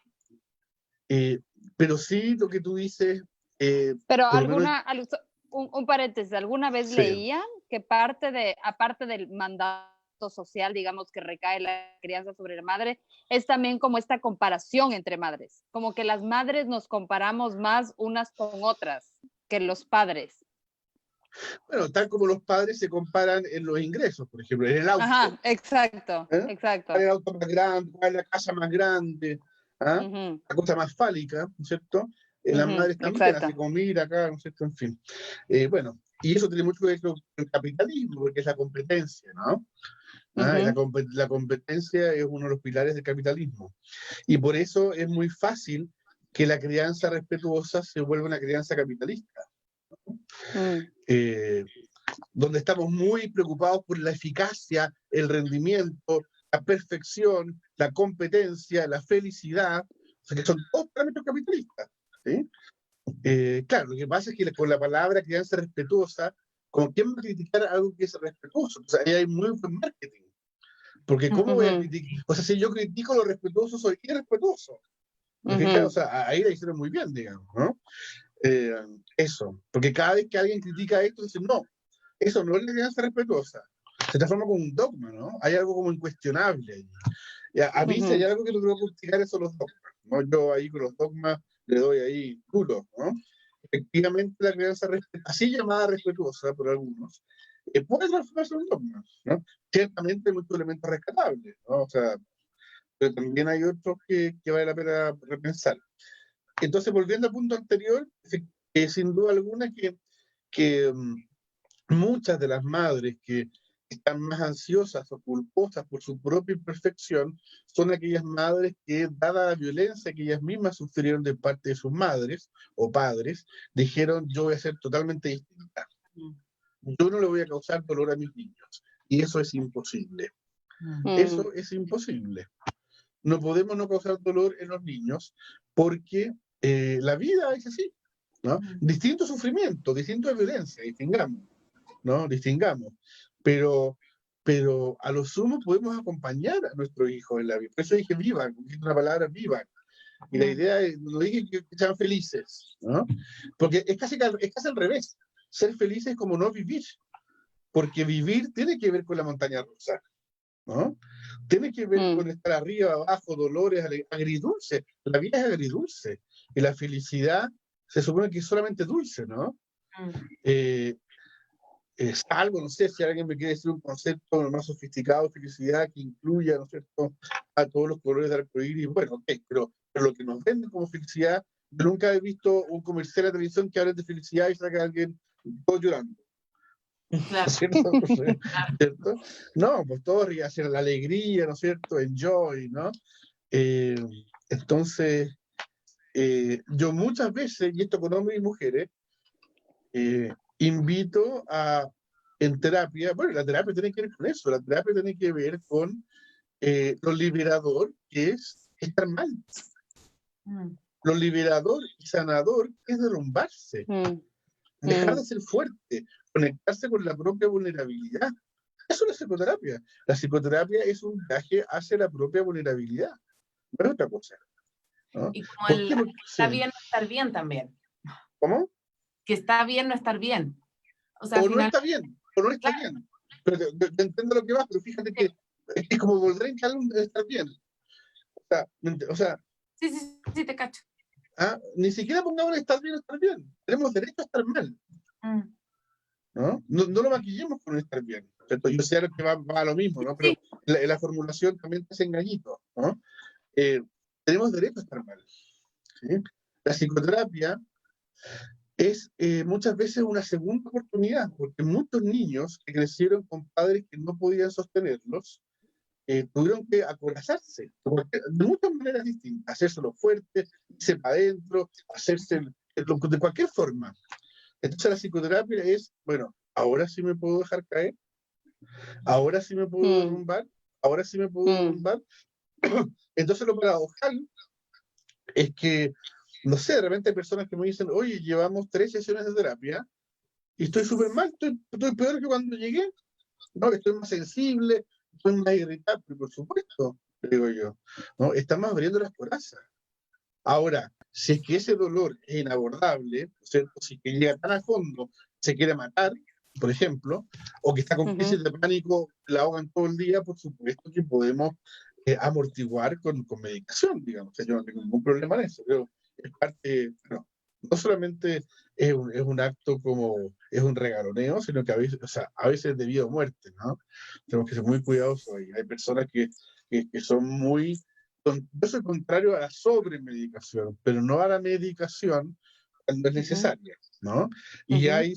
Pero sí, lo que tú dices... Pero por lo menos, un paréntesis, ¿alguna vez sí. leían que aparte del mandato social, digamos, que recae la crianza sobre la madre, es también como esta comparación entre madres? Como que las madres nos comparamos más unas con otras que los padres. Bueno, tal como los padres se comparan en los ingresos, por ejemplo, en el auto. Ajá, exacto, exacto. ¿Cuál es el auto más grande? ¿Cuál es la casa más grande? ¿Ah? La cosa más fálica, ¿no es cierto? Las madres también, exacto. así como mira acá, ¿no es cierto? En fin. Bueno, y eso tiene mucho que ver con el capitalismo, porque es la competencia, ¿no? La competencia es uno de los pilares del capitalismo. Y por eso es muy fácil que la crianza respetuosa se vuelva una crianza capitalista, donde estamos muy preocupados por la eficacia, el rendimiento, la perfección, la competencia, la felicidad, o sea que son todos parámetros capitalistas, ¿sí? Claro, lo que pasa es que con la palabra crianza respetuosa, ¿con quién va a criticar algo que es respetuoso? O sea, ahí hay muy buen marketing. Porque ¿cómo voy a criticar? O sea, si yo critico lo respetuoso, soy irrespetuoso. O sea, ahí la hicieron muy bien, digamos, ¿no? Eso. Porque cada vez que alguien critica esto, dicen, no, eso no es la crianza respetuosa. Se transforma como un dogma, ¿no? Hay algo como incuestionable ahí. A mí si hay algo que no tengo que criticar, son los dogmas, ¿no? Yo ahí con los dogmas le doy ahí duro, ¿no? Efectivamente, la crianza así llamada respetuosa por algunos, puede transformarse en un dogma, ¿no? Ciertamente hay muchos elementos rescatables, ¿no? O sea, pero también hay otros que vale la pena repensar. Entonces, volviendo al punto anterior, sin duda alguna que muchas de las madres que están más ansiosas o culposas por su propia imperfección son aquellas madres que, dada la violencia que ellas mismas sufrieron de parte de sus madres o padres, dijeron, yo voy a ser totalmente distinta. Yo no le voy a causar dolor a mis niños. Y eso es imposible. Eso es imposible. No podemos no causar dolor en los niños porque la vida es así, ¿no? Distinto sufrimiento, distinto violencia, distingamos. ¿no? Distingamos. Pero a lo sumo podemos acompañar a nuestros hijos en la vida. Por eso dije vivan, porque es una palabra vivan. Y la idea es, no dije que sean felices, ¿no? Porque es casi al revés. Ser feliz es como no vivir. Porque vivir tiene que ver con la montaña rusa, ¿no? Tiene que ver con estar arriba, abajo, dolores, agridulce. La vida es agridulce. Y la felicidad se supone que es solamente dulce, ¿no? Es algo, no sé si alguien me quiere decir un concepto más sofisticado de felicidad que incluya, ¿no es cierto?, a todos los colores del arcoíris. Bueno, ok, pero lo que nos venden como felicidad, yo nunca he visto un comercial de televisión que hable de felicidad y saca a alguien todo llorando. Claro. ¿Cierto? No, pues todo hacia la alegría, ¿no es cierto? Enjoy, ¿no? Entonces, yo muchas veces, y esto con hombres y mujeres, invito en terapia, bueno, la terapia tiene que ver con eso, la terapia tiene que ver con lo liberador que es estar mal. Lo liberador y sanador que es derrumbarse. Dejar de ser fuerte, conectarse con la propia vulnerabilidad. Eso es la psicoterapia. La psicoterapia es un viaje hacia la propia vulnerabilidad. No es otra cosa, ¿no? Y como está bien no estar bien también. ¿Cómo? Que está bien no estar bien. O sea, O no está bien, o no está claro. bien. Pero te entiendo lo que vas, pero fíjate que es como volver a instalar estar bien. O sea, Sí, te cacho. ni siquiera pongamos estar bien o estar bien. Tenemos derecho a estar mal. ¿No? No lo maquillemos con estar bien. ¿Cierto? Yo sé que va a lo mismo, ¿no? Pero la formulación también te hace engañito, ¿no? Tenemos derecho a estar mal. ¿Sí? La psicoterapia es muchas veces una segunda oportunidad, porque muchos niños que crecieron con padres que no podían sostenerlos, tuvieron que acorazarse, de muchas maneras distintas, hacérselo fuerte, irse para adentro, hacerse de cualquier forma. Entonces la psicoterapia es, bueno, ahora sí me puedo dejar caer, ahora sí me puedo derrumbar, ahora sí me puedo derrumbar. Entonces lo paradojal es que, no sé, de repente hay personas que me dicen, oye, llevamos 3 sesiones de terapia y estoy súper mal, estoy peor que cuando llegué, ¿no? Estoy más sensible, estoy más irritable, por supuesto, digo yo, ¿no? Estamos abriendo las corazas. Ahora, si es que ese dolor es inabordable, ¿cierto? Si es que llega tan a fondo, se quiere matar, por ejemplo, o que está con crisis de pánico, la ahogan todo el día, por supuesto que podemos amortiguar con medicación, digamos. O sea, yo no tengo ningún problema en eso, pero es parte, no solamente es un acto como, es un regaloneo, sino que a veces es de vida o muerte, ¿no? Tenemos que ser muy cuidadosos. Hay personas que son muy... Yo soy contrario a la sobremedicación, pero no a la medicación cuando es necesaria, ¿no? Y hay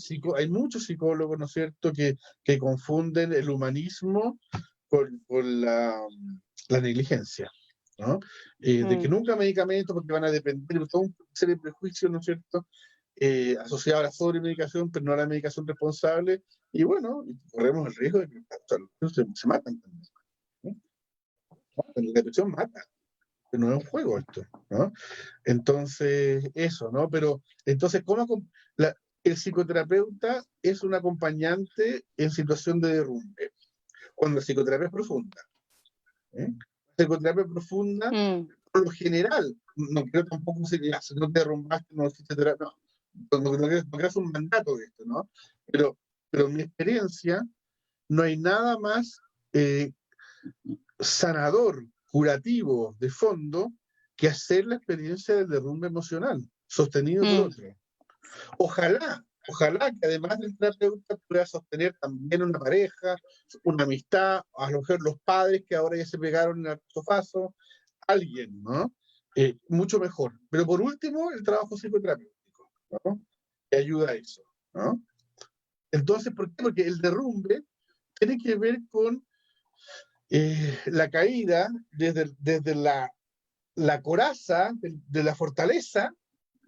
muchos psicólogos, ¿no es cierto?, que confunden el humanismo con la negligencia, ¿no? De que nunca medicamentos porque van a depender de todo un serie de prejuicios, ¿no es cierto?, asociados a la sobremedicación, pero no a la medicación responsable, y bueno, corremos el riesgo de que se matan también, ¿no? La depresión mata, no es un juego esto, ¿no? Entonces, eso, ¿no? Pero, entonces, el psicoterapeuta es un acompañante en situación de derrumbe, cuando la psicoterapia es profunda. La psicoterapia profunda, por lo general, no creo tampoco si no te derrumbaste, no hiciste terapia, no creas un mandato de esto, ¿no? Pero en mi experiencia, no hay nada más sanador, curativo, de fondo, que hacer la experiencia del derrumbe emocional, sostenido por otro. Ojalá que además del terapeuta pueda sostener también una pareja, una amistad, a lo mejor los padres que ahora ya se pegaron en el sofazo, alguien, ¿no? Mucho mejor. Pero por último, el trabajo psicoterapéutico, ¿no? Que ayuda a eso, ¿no? Entonces, ¿por qué? Porque el derrumbe tiene que ver con la caída desde la coraza, de la fortaleza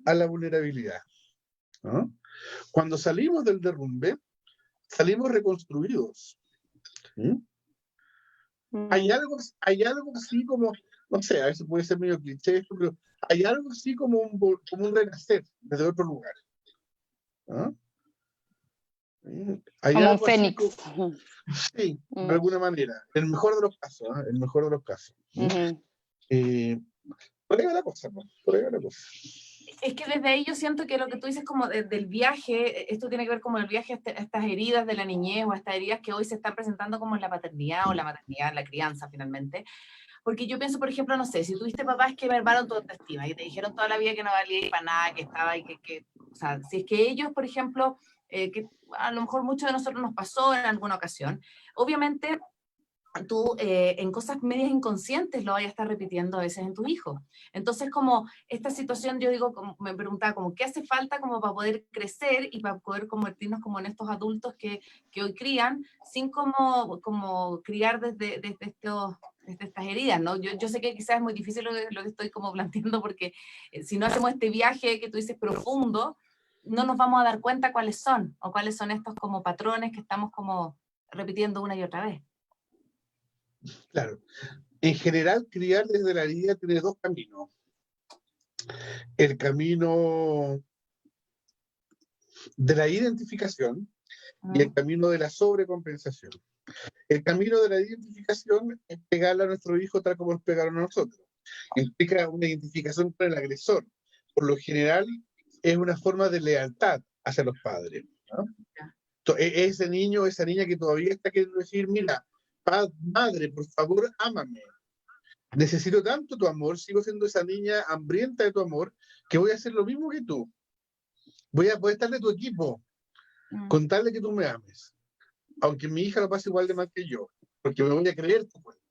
a la vulnerabilidad, ¿no? Cuando salimos del derrumbe, salimos reconstruidos. ¿Sí? Hay algo así como, no sé, a veces puede ser medio cliché esto, pero hay algo así como un renacer desde otro lugar, ¿no? Hay Como un algo así fénix. sí, de alguna manera. En el mejor de los casos, ¿eh? El mejor de los casos. Por ahí va la cosa, ¿no? Por ahí va la cosa. Es que desde ahí yo siento que lo que tú dices como desde el viaje, esto tiene que ver como el viaje a estas heridas de la niñez o a estas heridas que hoy se están presentando como en la paternidad o la maternidad, la crianza finalmente. Porque yo pienso, por ejemplo, no sé, si tuviste papás que mermaron tu autoestima, que te dijeron toda la vida que no valía para nada, que estaba y o sea, si es que ellos, por ejemplo, que a lo mejor muchos de nosotros nos pasó en alguna ocasión, obviamente tú en cosas medias inconscientes lo vayas a estar repitiendo a veces en tus hijos. Entonces, como esta situación, yo digo, como, me preguntaba, como, ¿qué hace falta como para poder crecer y para poder convertirnos como en estos adultos que hoy crían, sin como criar desde estas heridas, ¿no? Yo sé que quizás es muy difícil lo que estoy como planteando, porque si no hacemos este viaje que tú dices profundo, no nos vamos a dar cuenta cuáles son, o cuáles son estos como patrones que estamos como repitiendo una y otra vez. Claro. En general, criar desde la herida tiene dos caminos. El camino de la identificación y el camino de la sobrecompensación. El camino de la identificación es pegarle a nuestro hijo tal como nos pegaron a nosotros. Implica una identificación con el agresor. Por lo general, es una forma de lealtad hacia los padres, ¿no? Ese niño, esa niña que todavía está queriendo decir, mira, madre, por favor, ámame. Necesito tanto tu amor, sigo siendo esa niña hambrienta de tu amor, que voy a hacer lo mismo que tú. Voy a estar de tu equipo, con tal de que tú me ames. Aunque mi hija lo pase igual de mal que yo, porque me voy a creer tu cuento.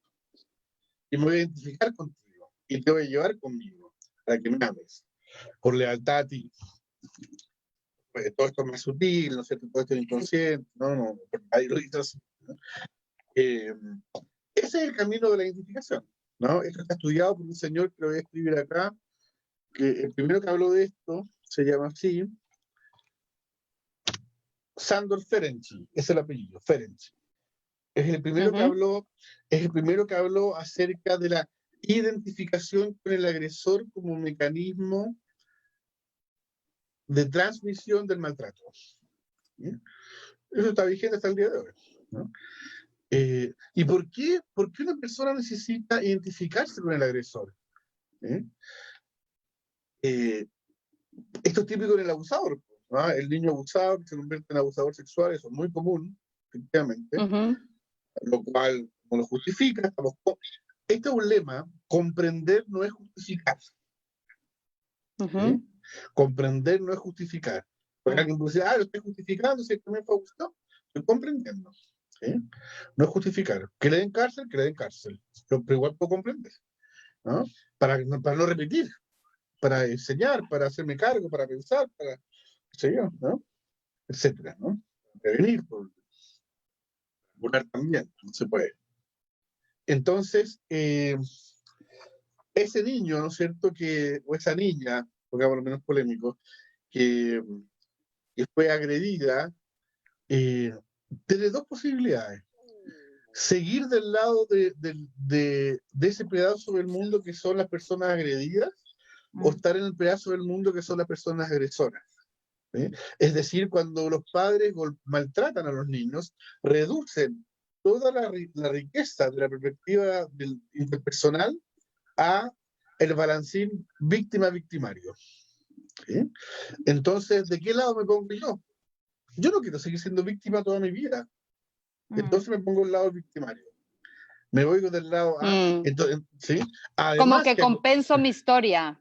Y me voy a identificar contigo. Y te voy a llevar conmigo, para que me ames. Por lealtad a ti. Pues, todo esto es más sutil, ¿no es cierto? Todo esto es inconsciente. No, ahí lo dices así, ¿no? Ese es el camino de la identificación, ¿no? Esto está estudiado por un señor que lo voy a escribir acá, que el primero que habló de esto se llama así, Sándor Ferenczi, es el apellido, Ferenczi. Es el primero que habló acerca de la identificación con el agresor como mecanismo de transmisión del maltrato. ¿Sí? Eso está vigente hasta el día de hoy, ¿no? ¿Y por qué una persona necesita identificarse con el agresor? Esto es típico en el abusador, ¿no? El niño abusado que se convierte en abusador sexual, eso es muy común, efectivamente, lo cual no lo justifica. Este es un lema: comprender no es justificar. ¿Sí? Comprender no es justificar. Porque alguien puede decir, lo estoy justificando, si es que me fue gustado. Estoy comprendiendo. ¿Sí? No es justificar. Que le den cárcel, pero igual puedo comprender, ¿no? Para no repetir, para enseñar, para hacerme cargo, para pensar, para, qué sé yo, ¿no? Etcétera, ¿no? Prevenir, por curar también, no se puede. Entonces, ese niño, ¿no es cierto?, o esa niña, pongamos lo menos polémico, que fue agredida, tiene dos posibilidades: seguir del lado de ese pedazo del mundo que son las personas agredidas, o estar en el pedazo del mundo que son las personas agresoras. ¿Sí? Es decir, cuando los padres maltratan a los niños, reducen toda la riqueza de la perspectiva interpersonal a el balancín víctima-victimario. ¿Sí? Entonces, ¿de qué lado me pongo yo? Yo no quiero seguir siendo víctima toda mi vida. Entonces me pongo al lado del victimario. Me voy del lado A. Entonces, ¿sí? Además, como que compenso mi historia.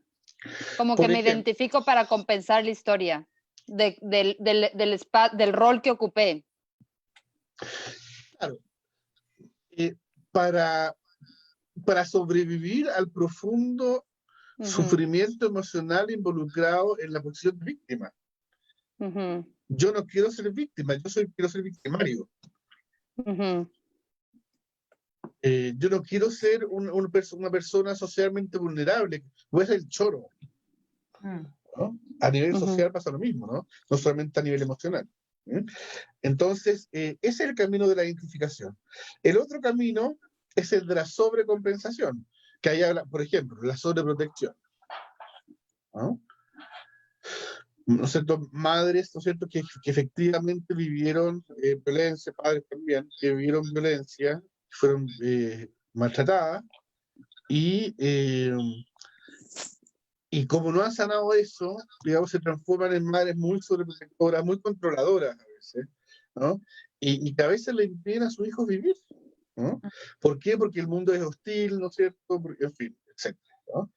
Como que me identifico para compensar la historia del rol que ocupé. Claro. Para sobrevivir al profundo sufrimiento emocional involucrado en la posición de víctima. Yo no quiero ser víctima, quiero ser victimario. Yo no quiero ser una persona socialmente vulnerable, voy a ser el choro. ¿No? A nivel social pasa lo mismo, ¿no? No solamente a nivel emocional. Entonces, ese es el camino de la identificación. El otro camino es el de la sobrecompensación, que ahí habla, por ejemplo, la sobreprotección, ¿no? ¿no es cierto?, madres, ¿no es cierto?, que efectivamente vivieron violencia, padres también, que vivieron violencia, fueron maltratadas, y, y como no han sanado eso, digamos, se transforman en madres muy sobreprotectoras, muy controladoras a veces, ¿no? Y que a veces le impiden a sus hijos vivir, ¿no? ¿Por qué? Porque el mundo es hostil, ¿no es cierto? En fin, etcétera, ¿no?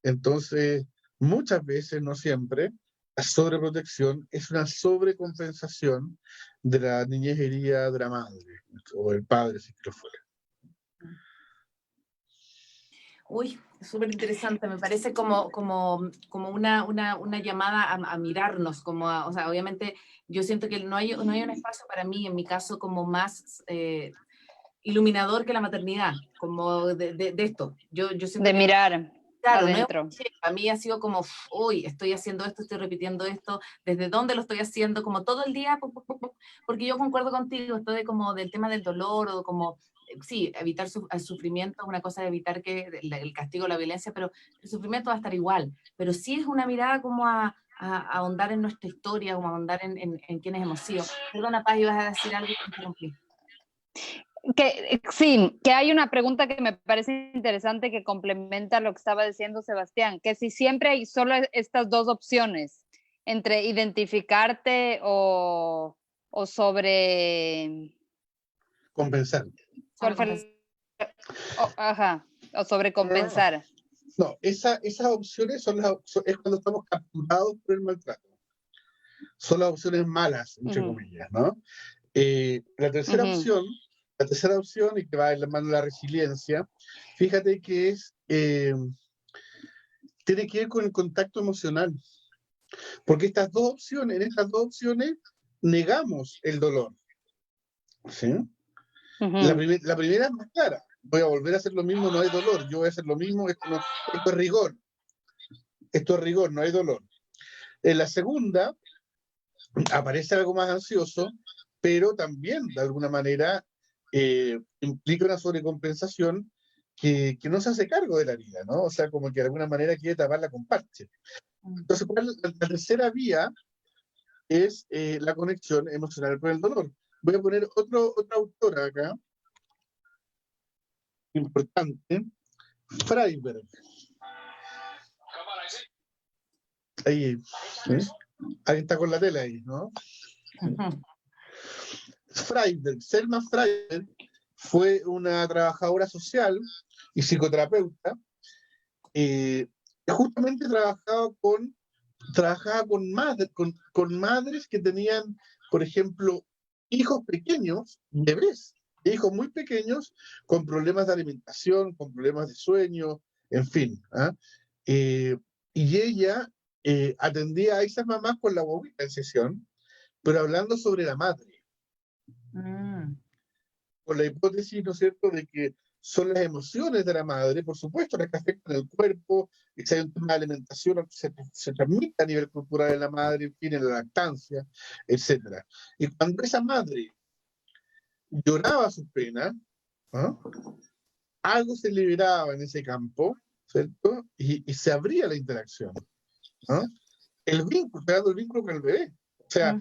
Entonces, muchas veces, no siempre, la sobreprotección es una sobrecompensación de la niñez herida de la madre, o del padre, si que lo fuera. Uy, súper interesante, me parece como una llamada a mirarnos, o sea, obviamente yo siento que no hay un espacio para mí, en mi caso, como más iluminador que la maternidad, como de esto. Yo siento De que, mirar claro, no es adentro. un cliché, a mí ha sido como, uy, estoy haciendo esto, estoy repitiendo esto, desde dónde lo estoy haciendo, como todo el día, porque yo concuerdo contigo, esto de como del tema del dolor, o como, sí, evitar el sufrimiento, una cosa de evitar que el castigo, la violencia, pero el sufrimiento va a estar igual, pero sí es una mirada como a ahondar en nuestra historia, como a ahondar en quiénes hemos sido. Perdona, Paz, ibas a decir algo y te interrumpí. Sí, que hay una pregunta que me parece interesante que complementa lo que estaba diciendo Sebastián, que si siempre hay solo estas dos opciones, entre identificarte o sobre... Compensar. ¿Cuál fue? Ajá, o sobrecompensar. No, esas opciones es cuando estamos capturados por el maltrato. Son las opciones malas, entre comillas, ¿no? La tercera opción, y que va en la mano de la resiliencia, fíjate que tiene que ver con el contacto emocional. Porque en estas dos opciones, negamos el dolor. ¿Sí? La primera es más clara. Voy a volver a hacer lo mismo, no hay dolor. Yo voy a hacer lo mismo, esto es rigor. Esto es rigor, no hay dolor. En la segunda, aparece algo más ansioso, pero también, de alguna manera, implica una sobrecompensación que no se hace cargo de la herida, ¿no? O sea, como que de alguna manera quiere taparla con parche. Entonces, la tercera vía es la conexión emocional con el dolor. Voy a poner otra autora acá, importante, Freiberg. Ahí, alguien está con la tela ahí, ¿no? Freiberg, Selma Freiberg, fue una trabajadora social y psicoterapeuta. Justamente trabajaba con madres que tenían, por ejemplo, hijos pequeños, bebés, hijos muy pequeños, con problemas de alimentación, con problemas de sueño, en fin. Y ella atendía a esas mamás con la guaguita en sesión, pero hablando sobre la madre. Con la hipótesis, ¿no es cierto?, de que son las emociones de la madre, por supuesto, las que afectan el cuerpo, y si hay un tema de alimentación, se transmite a nivel cultural en la madre, en fin, en la lactancia, etc. Y cuando esa madre lloraba sus penas, algo se liberaba en ese campo, ¿cierto? Y se abría la interacción. El vínculo con el bebé. O sea,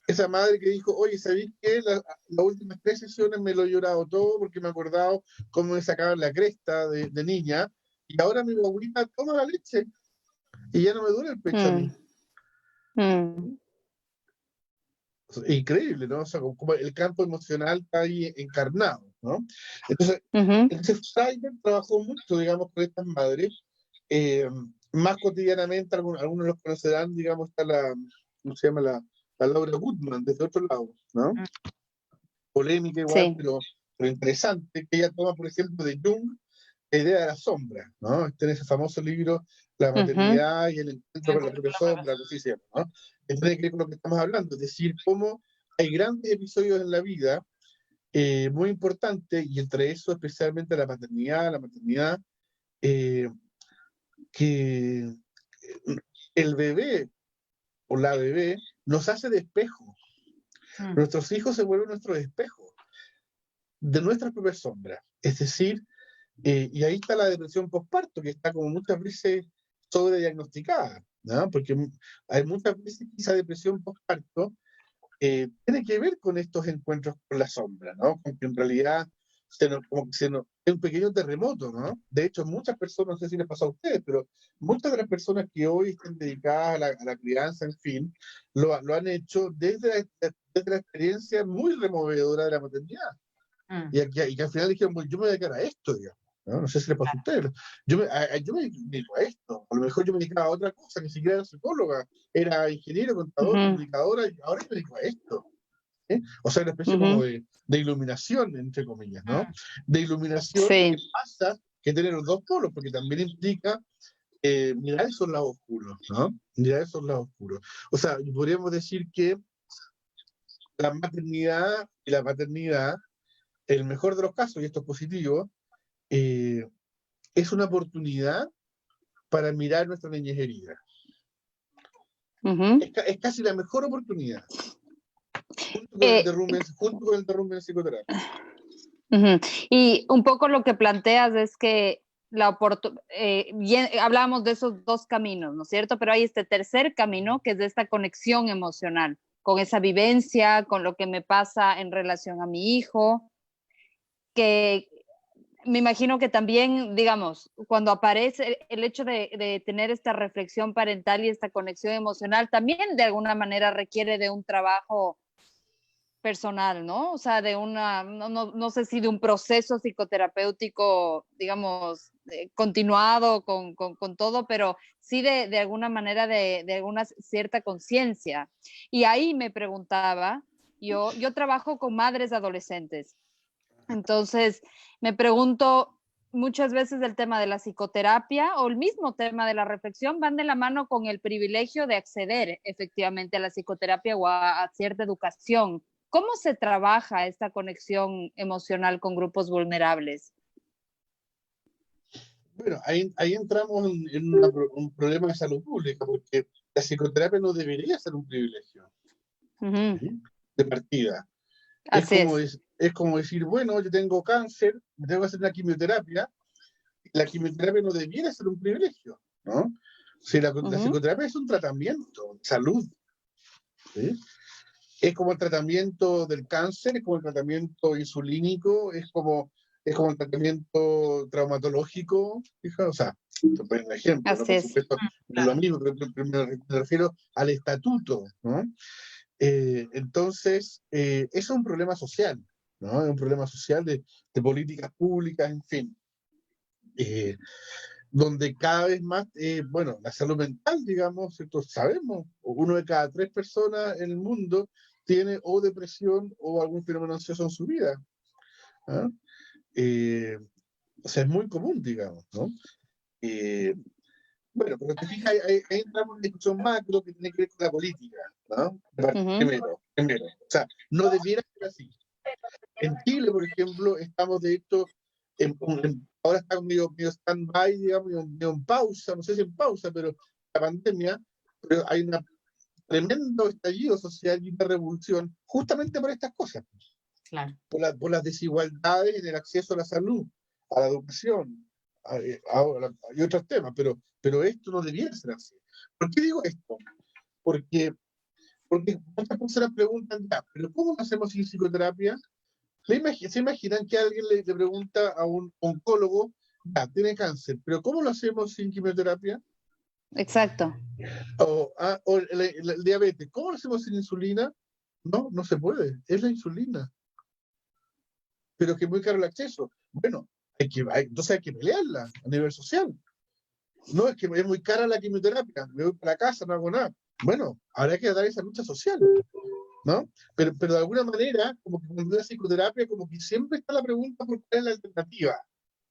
esa madre que dijo, oye, ¿sabéis qué? Las últimas 3 sesiones me lo he llorado todo porque me he acordado cómo me sacaban la cresta de niña, y ahora mi abuelita toma la leche y ya no me duele el pecho a mí. Increíble, ¿no? O sea, como el campo emocional está ahí encarnado, ¿no? Entonces Freiberg trabajó mucho, digamos, con estas madres, más cotidianamente, algunos los conocerán, digamos, está ¿cómo se llama? La Laura Goodman, desde otro lado, ¿no? Polémica igual, sí. pero interesante, que ella toma, por ejemplo, de Jung, la idea de la sombra, ¿no? En ese famoso libro, La maternidad y el encuentro con la propia sombra, así se llama, ¿no? Tiene que ver con lo que estamos hablando, es decir, cómo hay grandes episodios en la vida muy importantes, y entre eso especialmente la maternidad, que el bebé o la bebé nos hace de espejo. Nuestros hijos se vuelven nuestros espejos de nuestras propias sombras. Es decir, y ahí está la depresión postparto, que está como muchas veces sobrediagnosticada, ¿no? Porque hay muchas veces que esa depresión postparto tiene que ver con estos encuentros con la sombra, ¿no? Con que en realidad como que es un pequeño terremoto, ¿no? De hecho, muchas personas, no sé si les pasa a ustedes, pero muchas de las personas que hoy están dedicadas a la crianza, en fin, lo han hecho desde la experiencia muy removedora de la maternidad. Y que al final dijeron, bueno, yo me voy a dedicar a esto, digamos. ¿No? No sé si le pasa a ustedes. Yo me dedico a esto. A lo mejor yo me dedicaba a otra cosa, ni siquiera era psicóloga. Era ingeniero, contador, comunicadora, y ahora me dedico a esto. ¿Eh? O sea, una especie como de iluminación, entre comillas, ¿no? De iluminación Sí. que pasa que tener los dos polos, porque también implica mirar esos lados oscuros, ¿no? Mirar esos lados oscuros. O sea, podríamos decir que la maternidad y la paternidad, el mejor de los casos, y esto es positivo, es una oportunidad para mirar nuestra niñez herida. Es casi la mejor oportunidad, junto con el derrumbe en psicoterapia. Y un poco lo que planteas es que hablábamos de esos dos caminos, ¿no es cierto? Pero hay este tercer camino que es de esta conexión emocional, con esa vivencia, con lo que me pasa en relación a mi hijo, que me imagino que también, digamos, cuando aparece el hecho de tener esta reflexión parental y esta conexión emocional, también de alguna manera requiere de un trabajo personal, ¿no? O sea, no sé si de un proceso psicoterapéutico, digamos, continuado con todo, pero sí de alguna manera de alguna cierta conciencia. Y ahí me preguntaba, yo trabajo con madres adolescentes, entonces me pregunto, muchas veces el tema de la psicoterapia o el mismo tema de la reflexión van de la mano con el privilegio de acceder efectivamente a la psicoterapia o a cierta educación. ¿Cómo se trabaja esta conexión emocional con grupos vulnerables? Bueno, ahí entramos en un problema de salud pública, porque la psicoterapia no debería ser un privilegio, ¿sí? De partida. Es como decir, bueno, yo tengo cáncer, me tengo que hacer una quimioterapia. La quimioterapia no debiera ser un privilegio, ¿no? Si la psicoterapia es un tratamiento de salud, ¿sí? Es como el tratamiento del cáncer, es como el tratamiento insulínico, es como el tratamiento traumatológico, fija, o sea, por ejemplo, ¿no? Por supuesto, no es lo mismo, pero me refiero al estatuto, ¿no? Entonces, eso es un problema social, ¿no? Es un problema social de políticas públicas, en fin. Donde cada vez más, bueno, la salud mental, digamos, ¿cierto? Sabemos, 1 de cada 3 personas en el mundo tiene o depresión o algún fenómeno ansioso en su vida. ¿Ah? O sea, es muy común, digamos, ¿no? Bueno, pero te fijas, ahí entramos en una discusión macro que tiene que ver con la política, ¿no? Primero. O sea, no debiera ser así. En Chile, por ejemplo, estamos de hecho, ahora está medio stand-by, digamos, medio en pausa, no sé si en pausa, pero la pandemia, pero hay un tremendo estallido social y una revolución justamente por estas cosas. Claro. Por las desigualdades en el acceso a la salud, a la educación, y otros temas, pero esto no debiera ser así. ¿Por qué digo esto? Porque muchas personas preguntan, ya, ¿pero cómo lo hacemos sin psicoterapia? ¿Se imaginan que alguien le pregunta a un oncólogo, ya, tiene cáncer, pero ¿cómo lo hacemos sin quimioterapia? Exacto. O el diabetes, ¿cómo lo hacemos sin insulina? No se puede, es la insulina. Pero es que es muy caro el acceso. Bueno, entonces hay que pelearla a nivel social. No, es que es muy cara la quimioterapia, me voy para la casa, no hago nada. Bueno, habrá que dar esa lucha social, ¿no? Pero de alguna manera, como que cuando la psicoterapia, como que siempre está la pregunta por cuál es la alternativa,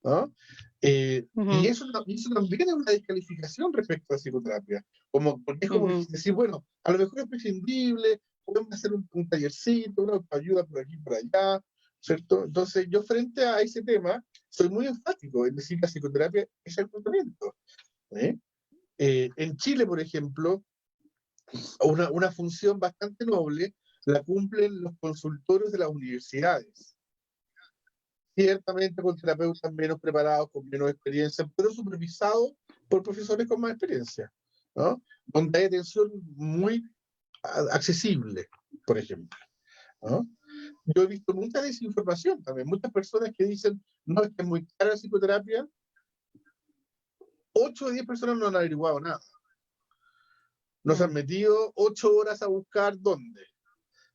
¿no? Y eso también es una descalificación respecto a la psicoterapia. Porque es como decir, bueno, a lo mejor es prescindible, podemos hacer un tallercito, una ayuda por aquí y por allá, ¿cierto? Entonces, yo frente a ese tema, soy muy enfático en decir que la psicoterapia es el tratamiento. En Chile, por ejemplo, una función bastante noble la cumplen los consultorios de las universidades. Ciertamente con terapeutas menos preparados, con menos experiencia, pero supervisados por profesores con más experiencia. ¿no? Donde hay atención muy accesible, por ejemplo, ¿no? Yo he visto mucha desinformación también, muchas personas que dicen, no, es que es muy cara la psicoterapia. 8 de 10 personas no han averiguado nada. Nos han metido 8 horas a buscar dónde.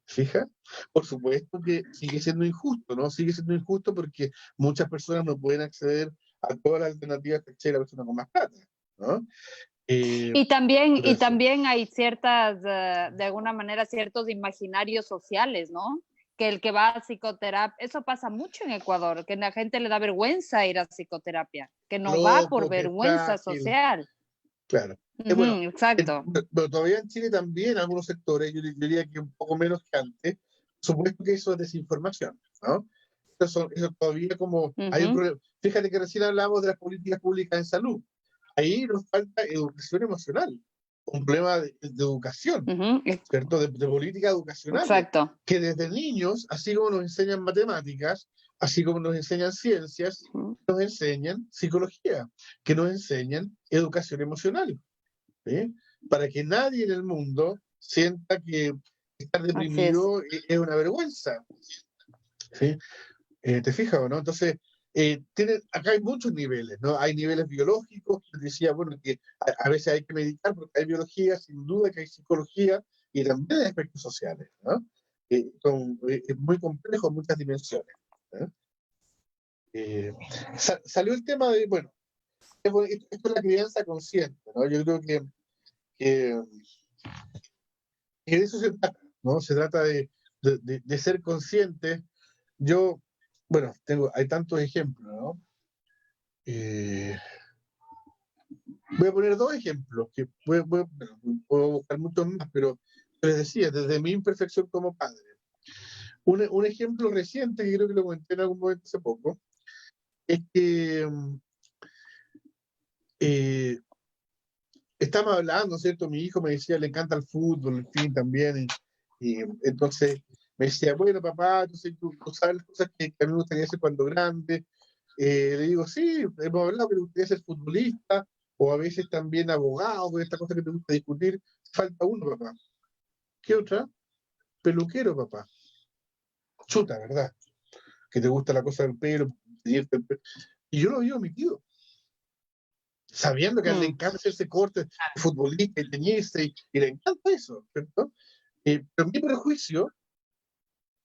¿Fija? Por supuesto que sigue siendo injusto, ¿no? Sigue siendo injusto porque muchas personas no pueden acceder a todas las alternativas que accede la persona con más plata, ¿no? Y también hay ciertas, de alguna manera, ciertos imaginarios sociales, ¿no? Que el que va a psicoterapia, eso pasa mucho en Ecuador, que a la gente le da vergüenza ir a psicoterapia, que no va por Loco, que vergüenza frágil. social. Claro. Bueno, exacto. Pero todavía en Chile también, algunos sectores, yo diría que un poco menos que antes, supuesto que eso es desinformación, ¿no? Eso todavía como hay un problema. Fíjate que recién hablamos de las políticas públicas en salud. Ahí nos falta educación emocional, un problema de educación, ¿cierto? De política educacional. Exacto. Que desde niños, así como nos enseñan matemáticas, así como nos enseñan ciencias, nos enseñan psicología, que nos enseñan educación emocional, ¿sí? Para que nadie en el mundo sienta que estar deprimido es una vergüenza, ¿sí? ¿Te fijas o no? Entonces, acá hay muchos niveles, ¿no? Hay niveles biológicos, que decía, bueno, que a veces hay que medicar porque hay biología, sin duda que hay psicología, y también hay aspectos sociales, ¿no? Es muy complejo en muchas dimensiones, ¿no? Salió el tema de, bueno, esto es la crianza consciente, ¿no? Yo creo que de eso se trata, ¿no? Se trata de ser consciente. Yo, bueno, hay tantos ejemplos, ¿no? Voy a poner 2 ejemplos, que puedo buscar muchos más, pero les decía, desde mi imperfección como padre. Un ejemplo reciente, que creo que lo comenté en algún momento hace poco, es que estamos hablando, ¿cierto? Mi hijo me decía, le encanta el fútbol, en fin, también, y entonces me decía, bueno, papá, tú sabes las cosas que a mí me gustaría hacer cuando grande. Le digo, sí, hemos hablado que te gustaría ser futbolista, o a veces también abogado, con esta cosa que te gusta discutir. Falta uno, papá. ¿Qué otra? Peluquero, papá. Chuta, ¿verdad? Que te gusta la cosa del pelo, teñirte el pelo. Y yo lo había omitido, sabiendo que a él le encanta hacerse cortes, futbolista y teñirse, y le encanta eso, ¿cierto? Pero mi prejuicio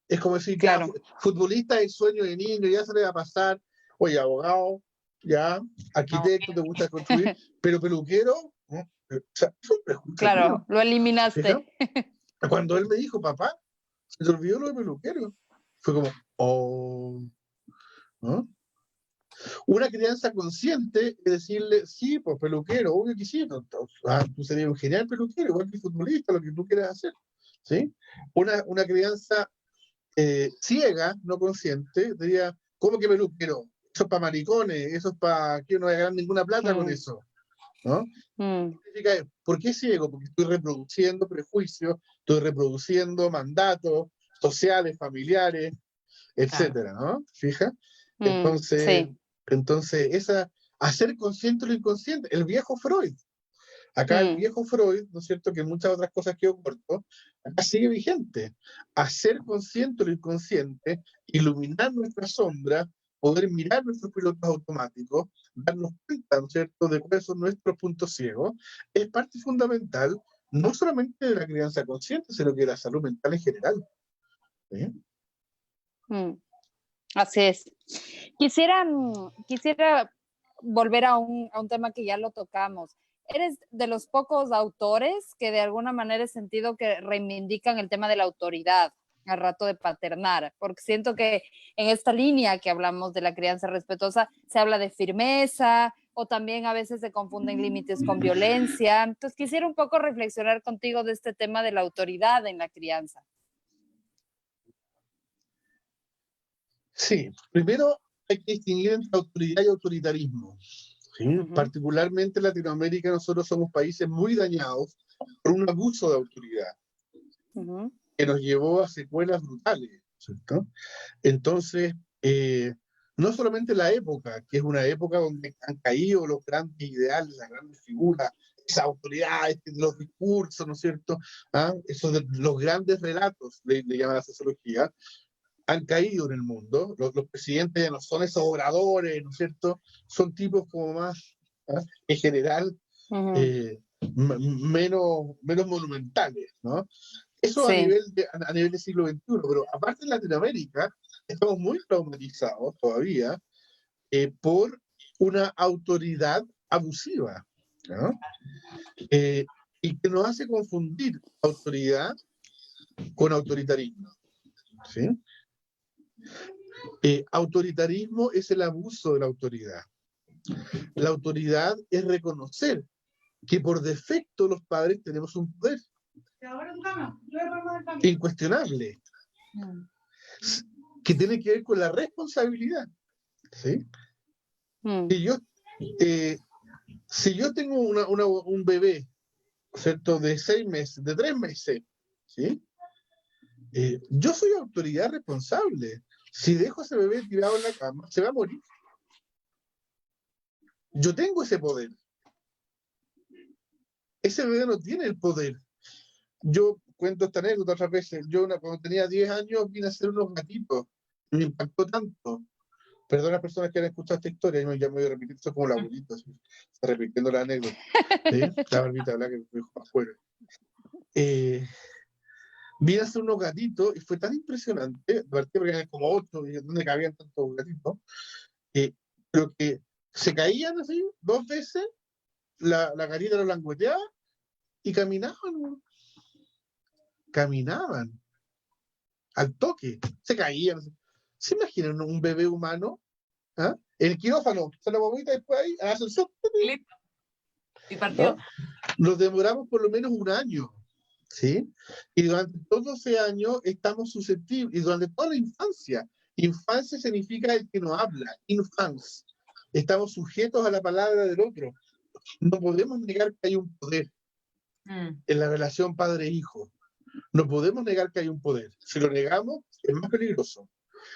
es como decir, Claro. ya, futbolista es sueño de niño, ya se le va a pasar. Oye, abogado, ya, arquitecto, te gusta construir, pero peluquero, ¿no? O sea, es un prejuicio. Claro, mío. lo eliminaste. Cuando él me dijo, papá, se te olvidó lo de peluquero. Fue como, oh, ¿no? Una crianza consciente es decirle, sí, pues peluquero, obvio que sí, tú serías un genial peluquero, igual que futbolista, lo que tú quieras hacer, ¿sí? Una crianza ciega, no consciente, diría, ¿cómo que peluquero? Eso es para maricones, eso es para que no ganar ninguna plata con eso, ¿no? ¿Por qué ciego? Porque estoy reproduciendo prejuicios, estoy reproduciendo mandatos sociales, familiares, etcétera, ¿no? ¿Fija? Entonces, hacer consciente lo inconsciente, el viejo Freud. Acá el viejo Freud, ¿no es cierto?, que muchas otras cosas que corto, acá sigue vigente. Hacer consciente lo inconsciente, iluminar nuestra sombra, poder mirar nuestros pilotos automáticos, darnos cuenta, ¿no es cierto?, de cuáles son nuestros puntos ciegos, es parte fundamental, no solamente de la crianza consciente, sino que de la salud mental en general. ¿Sí? Así es. Quisiera volver a un tema que ya lo tocamos. Eres de los pocos autores que de alguna manera he sentido que reivindican el tema de la autoridad al rato de paternar, porque siento que en esta línea que hablamos de la crianza respetuosa se habla de firmeza o también a veces se confunden límites con violencia. Entonces quisiera un poco reflexionar contigo de este tema de la autoridad en la crianza. Sí, primero hay que distinguir entre autoridad y autoritarismo. ¿Sí? Particularmente en Latinoamérica nosotros somos países muy dañados por un abuso de autoridad que nos llevó a secuelas brutales, ¿cierto? Entonces, no solamente la época, que es una época donde han caído los grandes ideales, las grandes figuras esa autoridad, los discursos, ¿no es cierto? ¿Ah? Esos los grandes relatos, le llama la sociología, han caído en el mundo. Los presidentes ya no son esos oradores, ¿no es cierto? Son tipos como más, ¿ah? En general, menos monumentales, ¿no? Eso Sí. a nivel del siglo XXI, pero aparte en Latinoamérica, estamos muy traumatizados todavía por una autoridad abusiva, ¿no? Y que nos hace confundir autoridad con autoritarismo, ¿sí? Autoritarismo es el abuso de la autoridad. La autoridad es reconocer que por defecto los padres tenemos un poder incuestionable, que tiene que ver con la responsabilidad, ¿sí? Si yo tengo un bebé, ¿cierto? De 6 meses, de 3 meses, ¿sí? Yo soy autoridad responsable. Si dejo a ese bebé tirado en la cama, se va a morir. Yo tengo ese poder. Ese bebé no tiene el poder. Yo cuento esta anécdota otras veces. Yo cuando tenía 10 años vine a hacer unos gatitos. Me impactó tanto. Perdón a las personas que han escuchado esta historia, ya me voy a repetir, esto como la abuelita, ¿sí? Está repitiendo la anécdota. ¿Sí? La barbita, ¿verdad? Que me dejó afuera. Vine a hacer unos gatitos y fue tan impresionante, porque eran como 8, y donde cabían tantos gatitos, pero que se caían así 2 veces, la carita lo langueteaba y caminaban. Caminaban al toque, se caían. ¿Se imaginan un bebé humano? ¿Ah? El quirófano, se la bobita después ahí, hace el sol. Y partió. ¿No? Nos demoramos por lo menos 1 año, ¿sí? Y durante todos ese año estamos susceptibles, y durante toda la infancia. Infancia significa el que no habla, infans. Estamos sujetos a la palabra del otro. No podemos negar que hay un poder en la relación padre-hijo. No podemos negar que hay un poder. Si lo negamos, es más peligroso.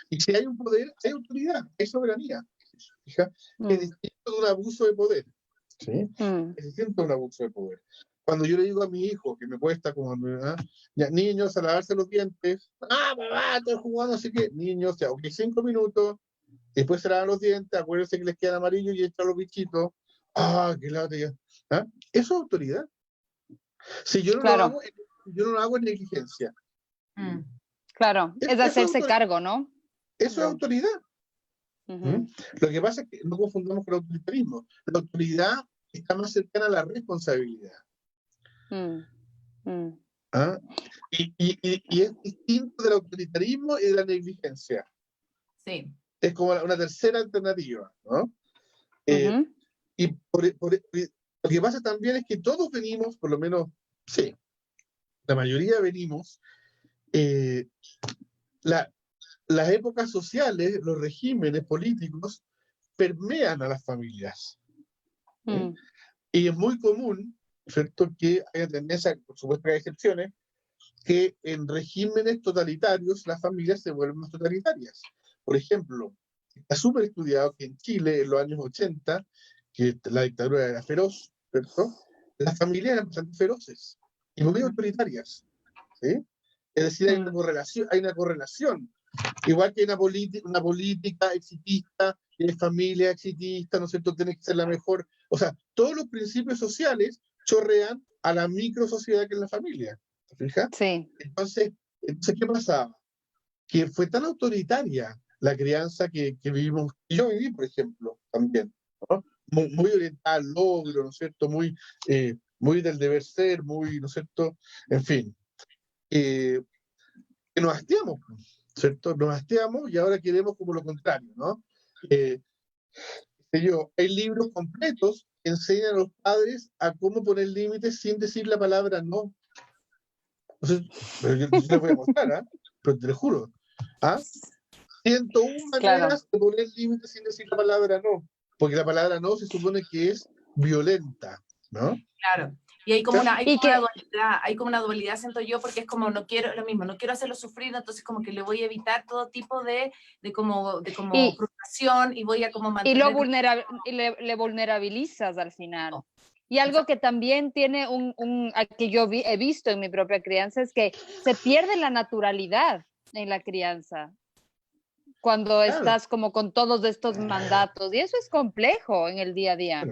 Y si hay un poder, hay autoridad, hay soberanía. ¿Fija? Es distinto de un abuso de poder. ¿Sí? Es distinto de un abuso de poder. Cuando yo le digo a mi hijo, que me cuesta como, ya, niños, a lavarse los dientes, mamá, estoy jugando, así que, niños, ya, ok, 5 minutos, después se lavan los dientes, acuérdense que les quedan amarillos y echan los bichitos, qué lata ya. ¿Ah? Eso es autoridad. Si yo no lo hago, yo no lo hago en negligencia. Claro, es hacerse cargo, ¿no? Eso es autoridad. Lo que pasa es que no confundamos con el autoritarismo. La autoridad está más cercana a la responsabilidad. Y es distinto del autoritarismo y de la negligencia. Sí. Es como una tercera alternativa, ¿no? Y lo que pasa también es que todos venimos, por lo menos, sí, la mayoría venimos, las épocas sociales, los regímenes políticos, permean a las familias. Y es muy común, ¿cierto?, que haya tendencia, por supuesto que hay excepciones, que en regímenes totalitarios las familias se vuelven más totalitarias. Por ejemplo, está súper estudiado que en Chile, en los años 80, que la dictadura era feroz, ¿cierto?, las familias eran bastante feroces y muy autoritarias, ¿sí? Es decir, hay una correlación. Igual que hay una política exitista, familia exitista, ¿no es cierto?, tiene que ser la mejor. O sea, todos los principios sociales chorrean a la micro sociedad que es la familia. ¿Te fijas? Sí. Entonces, ¿qué pasaba? Que fue tan autoritaria la crianza que vivimos, y yo viví, por ejemplo, también, ¿no? Muy orientada al logro, ¿no es cierto?, muy del deber ser, muy, ¿no es cierto?, en fin, que nos hastiamos, ¿cierto? Nos hastiamos y ahora queremos como lo contrario, ¿no? Hay libros completos que enseñan a los padres a cómo poner límites sin decir la palabra no. Entonces, yo les voy a mostrar, pero te lo juro. 101 maneras de poner límites sin decir la palabra no, porque la palabra no se supone que es violenta, ¿no? Claro. Y hay como una dualidad, siento yo, porque es como no quiero hacerlo sufrir, entonces como que le voy a evitar todo tipo de frustración y voy a como mantener... Y le vulnerabilizas al final. Y algo que también tiene que yo he visto en mi propia crianza es que se pierde la naturalidad en la crianza cuando Claro, estás como con todos estos mandatos. Y eso es complejo en el día a día.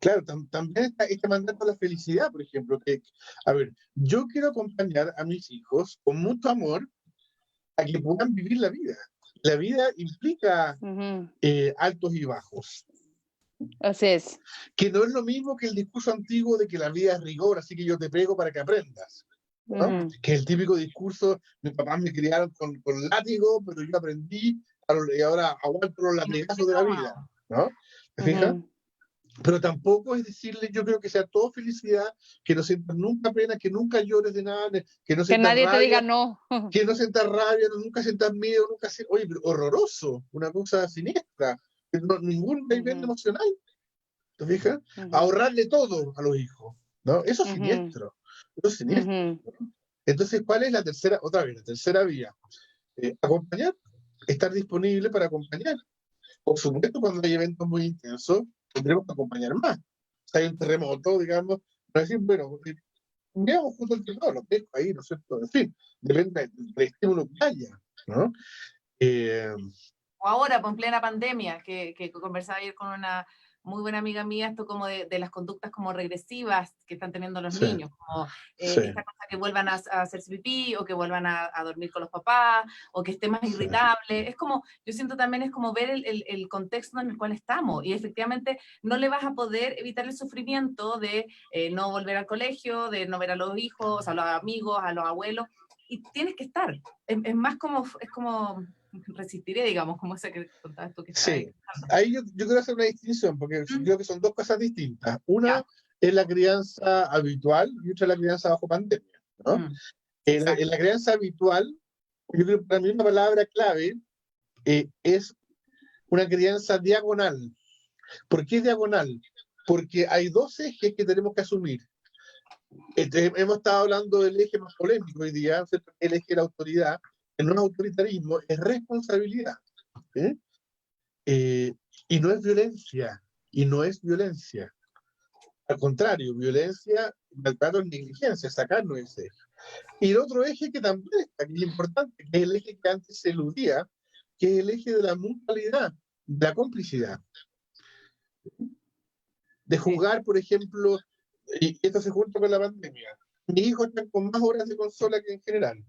claro, también está este mandato a la felicidad, por ejemplo, que, a ver, yo quiero acompañar a mis hijos con mucho amor a que puedan vivir la vida. La vida implica Ujú. altos y bajos, Así es. que no es lo mismo que el discurso antiguo de que la vida es rigor, así que yo te pego para que aprendas, ¿no? Ujú. Que es el típico discurso, mis papás me criaron con látigo, pero yo aprendí y ahora aguanto los latigazos de la vida, ¿no? ¿Te fijas? Ujú. Pero tampoco es decirle, yo creo que sea todo felicidad, que no sientas nunca pena, que nunca llores de nada, que no Que sientas nadie te diga rabia, no. que no sientas rabia, nunca sientas miedo, nunca oye, pero horroroso, una cosa siniestra, ningún nivel Ujú. emocional, ¿te fijas? Ujú. Ahorrarle todo a los hijos, ¿no? Eso es Ujú. siniestro, eso es siniestro. Ujú. Entonces, ¿cuál es la tercera, otra vez, la tercera vía? Acompañar, estar disponible para acompañar. Por supuesto, cuando hay eventos muy intensos, tendremos que acompañar más. Si hay un terremoto, digamos, para decir, bueno, veamos junto al terremoto, los pesco ahí, ¿no es cierto? En fin, depende del estímulo que haya, ¿no? O ahora, pues en plena pandemia, que conversaba ayer con una muy buena amiga mía, esto como de las conductas como regresivas que están teniendo los Sí, niños, como sí, esta cosa que vuelvan a hacerse pipí, o que vuelvan a dormir con los papás, o que esté más sí. irritable. Es como, yo siento también es como ver el contexto en el cual estamos, y efectivamente no le vas a poder evitar el sufrimiento de no volver al colegio, de no ver a los hijos, a los amigos, a los abuelos, y tienes que estar. Es más como, es como resistiré, digamos, como esa que contabas tú que está ahí. Sí, ahí yo quiero hacer una distinción, porque ¿Mm? creo que son dos cosas distintas. Una Ya. es la crianza habitual y otra es la crianza bajo pandemia, ¿no? Mm. En Exacto. la crianza habitual, yo creo que para mí una palabra clave es una crianza diagonal. ¿Por qué diagonal? Porque hay dos ejes que tenemos que asumir. Hemos estado hablando del eje más polémico hoy día, ¿cierto? El eje de la autoridad, que no es autoritarismo, es responsabilidad. ¿Eh? Y no es violencia, y no es violencia. Al contrario, violencia, maltrato es negligencia, sacarnos ese eje. Y el otro eje que también está, que es importante, que es el eje que antes se eludía, que es el eje de la mutualidad, de la complicidad. De Sí. jugar, por ejemplo, y esto se junta con la pandemia. Mis hijos están con más horas de consola que en general.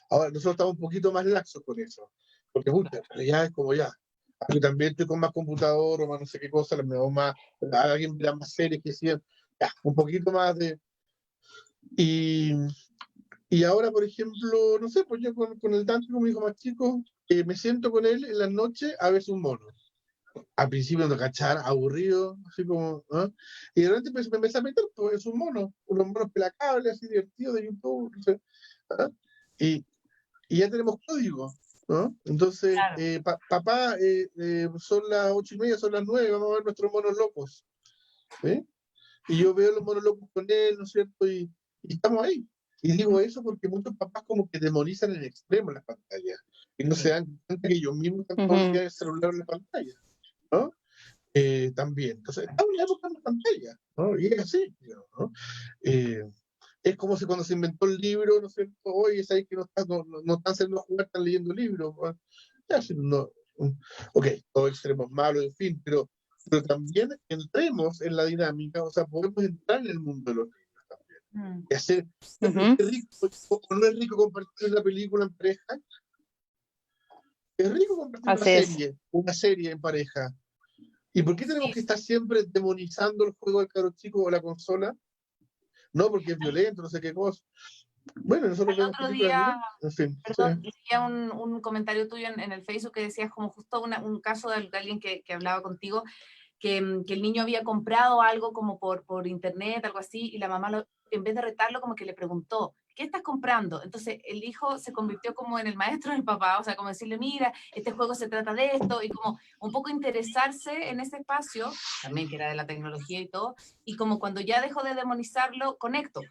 Ahora, nosotros estamos un poquito más laxos con eso, porque puta, en realidad es como ya. Yo también estoy con más computador o más no sé qué cosa, me hago más, alguien mira más series que si ya, un poquito más de. Y, y ahora, por ejemplo, no sé, pues yo con el Dante, con mi hijo más chico, me siento con él en las noches a ver un mono. Al principio no cachar, aburrido, así como, ¿no? Y de repente me empecé a meter, pues es un mono, unos monos pelacables, así divertidos de YouTube, no sé, ¿ah? Y, y ya tenemos código, ¿no? Entonces, Claro. papá, son las 8:30, son las 9, vamos a ver nuestros monos locos, ¿sí? Y yo veo los monos locos con él, ¿no es cierto? Y estamos ahí. Y digo eso porque muchos papás como que demonizan en extremo las pantallas y no se Sí. dan cuenta que ellos mismos están todo el día Ujú. en el celular o en la pantalla, ¿no? También. Entonces, estamos en la época de la pantalla, ¿no? Y es así, digamos, ¿no? Es como si cuando se inventó el libro, ¿no es cierto? Oye, sabes que no están haciendo jugar, están leyendo libros. ¿No? Ya, sí, no, ok, todo extremos malos, en fin, pero también entremos en la dinámica, o sea, podemos entrar en el mundo de los libros también. Mm. Y hacer, pero Ujú. qué rico, o no es rico compartir una película en pareja, es rico compartir Así es. una serie en pareja. ¿Y por qué tenemos Sí. que estar siempre demonizando el juego del caro chico o la consola? No, porque es violento, no sé qué cosa. Bueno, nosotros El vemos otro películas día, violentas, en fin. Sí. perdón, leía un comentario tuyo en el Facebook que decías como justo un caso de alguien que hablaba contigo, que el niño había comprado algo como por internet, algo así, y la mamá en vez de retarlo como que le preguntó, ¿qué estás comprando? Entonces el hijo se convirtió como en el maestro del papá, o sea, como decirle, mira, este juego se trata de esto, y como un poco interesarse en ese espacio, también que era de la tecnología y todo, y como cuando ya dejó de demonizarlo, conecto.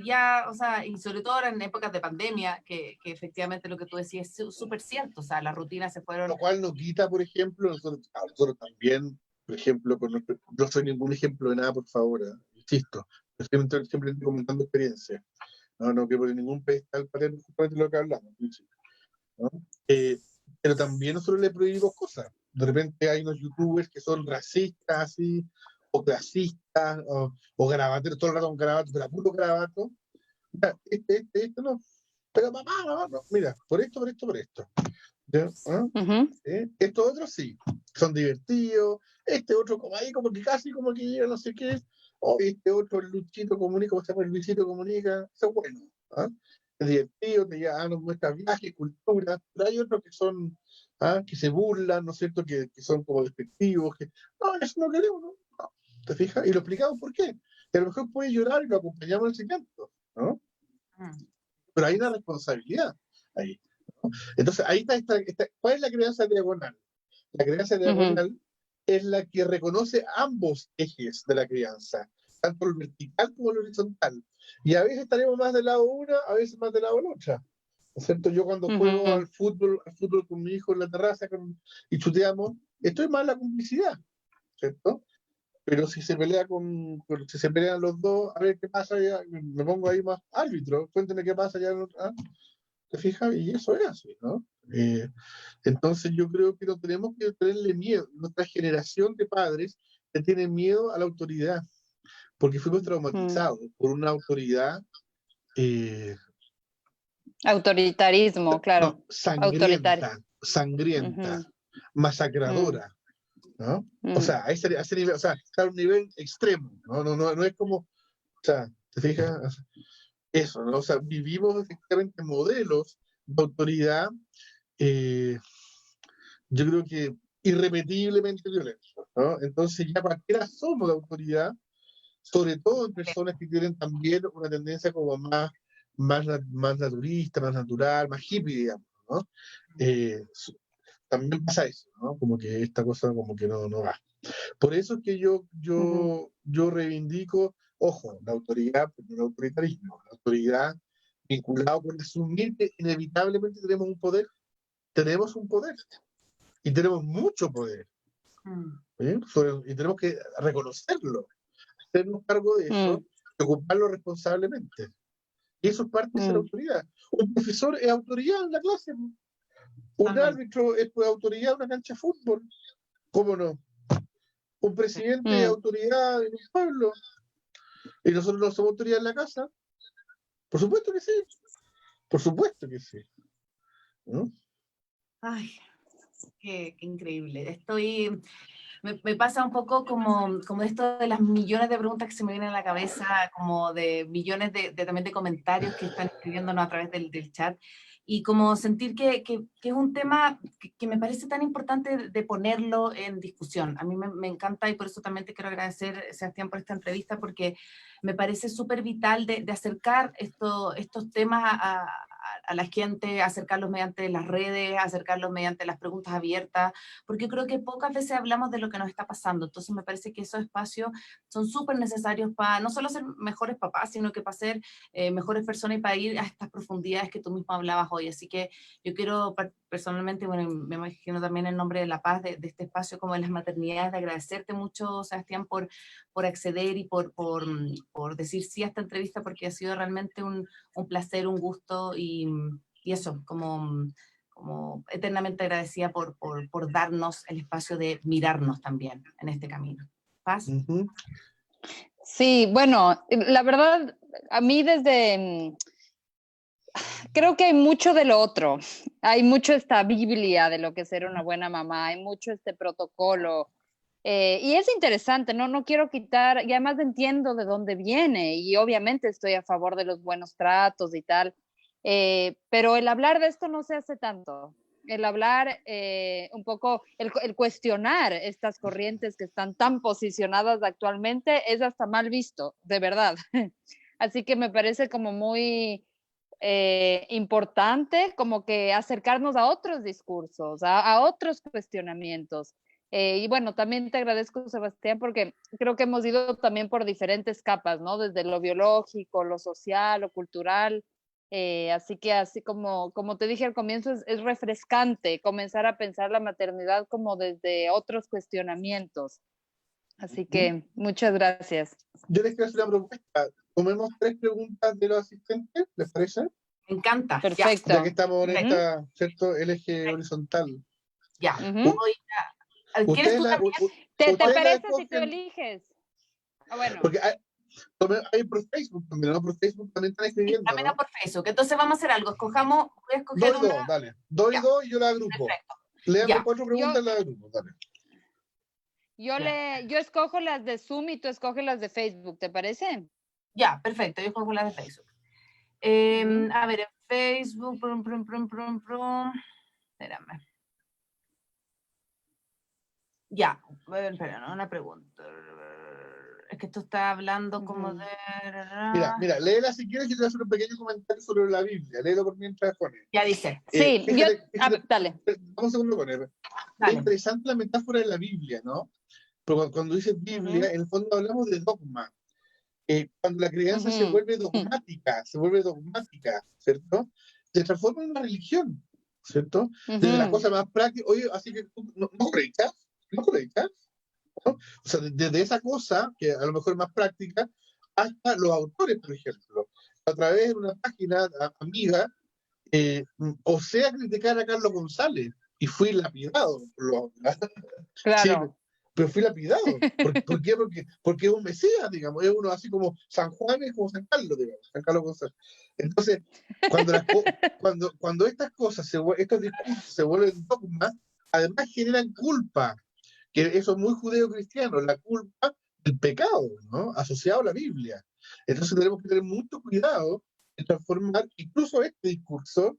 Ya, o sea, y sobre todo ahora en épocas de pandemia, que efectivamente lo que tú decías es súper cierto, o sea, las rutinas se fueron. Lo cual nos quita, por ejemplo, nosotros también por ejemplo, no soy ningún ejemplo de nada, por favor, insisto, siempre estoy comentando experiencias. No que por ningún pedestal para lo que hablamos, ¿no? Pero también nosotros le prohibimos cosas. De repente hay unos youtubers que son racistas, así, o clasistas, o garabateros, todo el rato con garabatos, pero a puro garabato. Mira, no. Pero mamá, no. Mira, por esto. ¿Ya? ¿Ah? Estos otros sí, son divertidos. Este otro, como ahí, como que casi como que llega no sé qué. O este otro, el Luchito Comunica, ¿cómo se llama? El Luisito Comunica. Eso es bueno. ¿Ah? Es divertido, nos muestra viajes, cultura, pero hay otros que son, que se burlan, ¿no es cierto? Que son como despectivos, no, eso no queremos, no. ¿Te fijas? Y lo explicamos por qué. Que a lo mejor puede llorar y lo acompañamos en ese canto, ¿no? Pero hay una responsabilidad ahí, ¿no? Entonces, ahí está, ¿cuál es la crianza diagonal? La crianza diagonal es la que reconoce ambos ejes de la crianza, tanto el vertical como el horizontal. Y a veces estaremos más del lado una, a veces más del lado la otra. ¿No es cierto? Yo cuando juego al fútbol con mi hijo en la terraza y chuteamos, estoy más en la complicidad, ¿cierto? Pero si se si se pelean los dos, a ver qué pasa, ya, me pongo ahí más árbitro, cuénteme qué pasa ya. ¿Te fijas? Y eso es así, ¿no? Entonces yo creo que no tenemos que tenerle miedo. Nuestra generación de padres le tiene miedo a la autoridad, porque fuimos traumatizados por una autoridad autoritarismo, claro. no, sangrienta, masacradora, ¿no? O sea, a ese nivel, o sea, está a un nivel extremo, no es como, o sea, ¿te fijas? Eso, ¿no? O sea, vivimos efectivamente modelos de autoridad, yo creo que irrepetiblemente violentos, ¿no? Entonces ya cualquiera somos de autoridad, sobre todo en personas que tienen también una tendencia como más naturista, más natural, más hippie, digamos, ¿no? También pasa eso, ¿no? Como que esta cosa como que no va. Por eso es que yo reivindico, ojo, la autoridad, pero no el autoritarismo, la autoridad vinculada con asumir que inevitablemente tenemos un poder y tenemos mucho poder, ¿sí? Y tenemos que reconocerlo, hacernos cargo de eso y ocuparlo responsablemente. Y eso es parte de ser autoridad. Un profesor es autoridad en la clase, un árbitro es autoridad en una cancha de fútbol, ¿cómo no? Un presidente es autoridad en un pueblo y nosotros no somos autoridad en la casa. Por supuesto que sí. Por supuesto que sí. ¿No? Ay, qué increíble. Me pasa un poco como esto de las millones de preguntas que se me vienen a la cabeza, como de millones también de comentarios que están escribiéndonos a través del chat, y como sentir que es un tema que me parece tan importante de ponerlo en discusión. A mí me encanta, y por eso también te quiero agradecer, Sebastián, por esta entrevista, porque me parece súper vital de acercar estos temas a la gente, acercarlos mediante las redes, acercarlos mediante las preguntas abiertas, porque creo que pocas veces hablamos de lo que nos está pasando. Entonces me parece que esos espacios son súper necesarios para no solo ser mejores papás, sino que para ser mejores personas y para ir a estas profundidades que tú mismo hablabas hoy. Así que yo quiero personalmente, bueno, me imagino también en nombre de La Paz, de este espacio como de las maternidades, de agradecerte mucho, Sebastián, por acceder y por decir sí a esta entrevista, porque ha sido realmente un placer, un gusto y eso, como eternamente agradecida por darnos el espacio de mirarnos también en este camino. ¿Paz? Sí, bueno, la verdad, a mí creo que hay mucho de lo otro, hay mucho esta Biblia de lo que es ser una buena mamá, hay mucho este protocolo, y es interesante, no quiero quitar, y además entiendo de dónde viene, y obviamente estoy a favor de los buenos tratos y tal, pero el hablar de esto no se hace tanto. El hablar un poco, el cuestionar estas corrientes que están tan posicionadas actualmente es hasta mal visto, de verdad. Así que me parece como muy importante como que acercarnos a otros discursos, a otros cuestionamientos. Y bueno, también te agradezco, Sebastián, porque creo que hemos ido también por diferentes capas, ¿no? Desde lo biológico, lo social, lo cultural. Así que así como te dije al comienzo, es refrescante comenzar a pensar la maternidad como desde otros cuestionamientos. Así que muchas gracias. Yo les quiero hacer una propuesta. Tomemos 3 preguntas de los asistentes, ¿les parece? Me encanta. Perfecto. Ya que estamos en Ujú. esta, ¿cierto? El eje horizontal. Ya. Ujú. ¿Quieres Ustedes tú la, también? ¿Te ustedes la parece si tú escogen, eliges? Ah, bueno. porque hay por Facebook también, ¿no? Por Facebook también están escribiendo, También ¿no? por Facebook. Entonces vamos a hacer algo. Voy a escoger 2 y 2, una. dale. 2 y Ya. 2 y yo la agrupo. Perfecto. Le hago Ya. 4 preguntas y la agrupo, dale. Yo escojo las de Zoom y tú escoges las de Facebook, ¿te parece? Ya, perfecto. Yo escojo la de Facebook. Ujú. A ver, en Facebook. Espérame. Ya, espera, no, una pregunta. Es que esto está hablando como de... Mira, léela si quieres y te voy a hacer un pequeño comentario sobre la Biblia. Léelo por mientras, Cone. Ya dice. Sí, Fíjate, dale. vamos un segundo, Cone. Es Dale. interesante la metáfora de la Biblia, ¿no? Pero cuando dices Biblia, en el fondo hablamos de dogma. Cuando la crianza se vuelve dogmática, ¿cierto? Se transforma en una religión, ¿cierto? Desde la cosa más práctica, oye, así que no correctas, no correctas, ¿no? O sea, desde esa cosa, que a lo mejor es más práctica, hasta los autores, por ejemplo. A través de una página amiga, o sea, criticar a Carlos González, y fui lapidado por los sí, Claro. pero fui lapidado. ¿Por qué? Porque es un mesías, digamos, es uno así como San Juan, es como San Carlos, digamos, San Carlos González. Entonces, cuando estas cosas, estos discursos se vuelven dogmas, además generan culpa, que eso es muy judeo-cristiano, la culpa del pecado, ¿no? Asociado a la Biblia. Entonces tenemos que tener mucho cuidado en transformar incluso este discurso,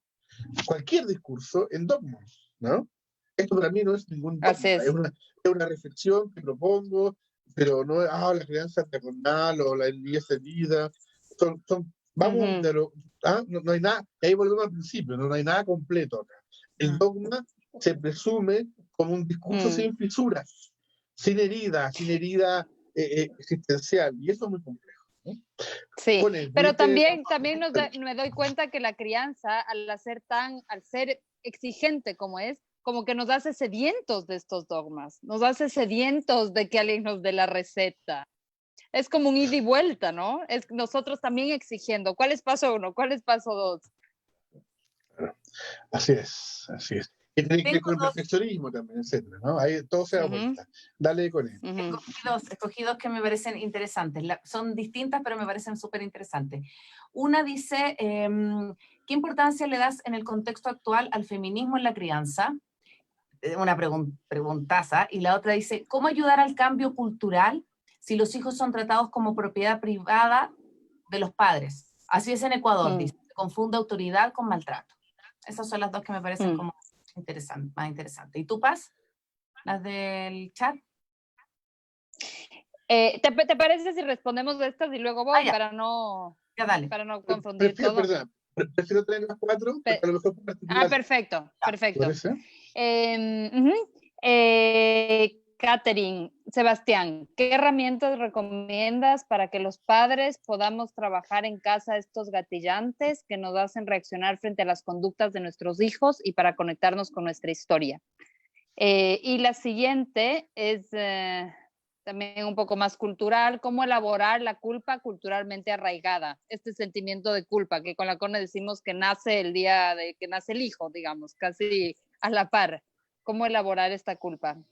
cualquier discurso, en dogmas, ¿no? Esto para mí no es ningún dogma, Así es. es una reflexión que propongo, pero no es la crianza fraternal o la niñez de vida. Vamos de lo. No hay nada, ahí volvemos al principio, no hay nada completo acá. El dogma se presume como un discurso sin fisuras, sin herida existencial, y eso es muy complejo, ¿no? Sí, pero ¿pudiste? también me doy cuenta que la crianza, al ser exigente como es, como que nos hace sedientos de estos dogmas, nos hace sedientos de que alguien nos dé la receta. Es como un ida y vuelta, ¿no? Es nosotros también exigiendo, ¿cuál es paso 1? ¿Cuál es paso 2? Así es. Y tiene que ver con el perfeccionismo también, etcétera, ¿no? Ahí todo se da vuelta. Dale con él. Escogí dos que me parecen interesantes. Son distintas, pero me parecen súper interesantes. Una dice, ¿qué importancia le das en el contexto actual al feminismo en la crianza? Una preguntaza. Y la otra dice, ¿cómo ayudar al cambio cultural si los hijos son tratados como propiedad privada de los padres? Así es en Ecuador, dice, se confunde autoridad con maltrato. Esas son las dos que me parecen como más interesantes. ¿Y tú, Paz? ¿Las del chat? ¿Te parece si respondemos de estas y luego voy ya no confundir Prefiero, todo? perdón, prefiero traer las 4, porque a lo mejor perfecto. ¿Parece? Catherine, Sebastián, ¿qué herramientas recomiendas para que los padres podamos trabajar en casa estos gatillantes que nos hacen reaccionar frente a las conductas de nuestros hijos y para conectarnos con nuestra historia? Y la siguiente es también un poco más cultural, ¿cómo elaborar la culpa culturalmente arraigada? Este sentimiento de culpa que con la Cone decimos que nace el día de que nace el hijo, digamos, casi a la par. ¿Cómo elaborar esta culpa?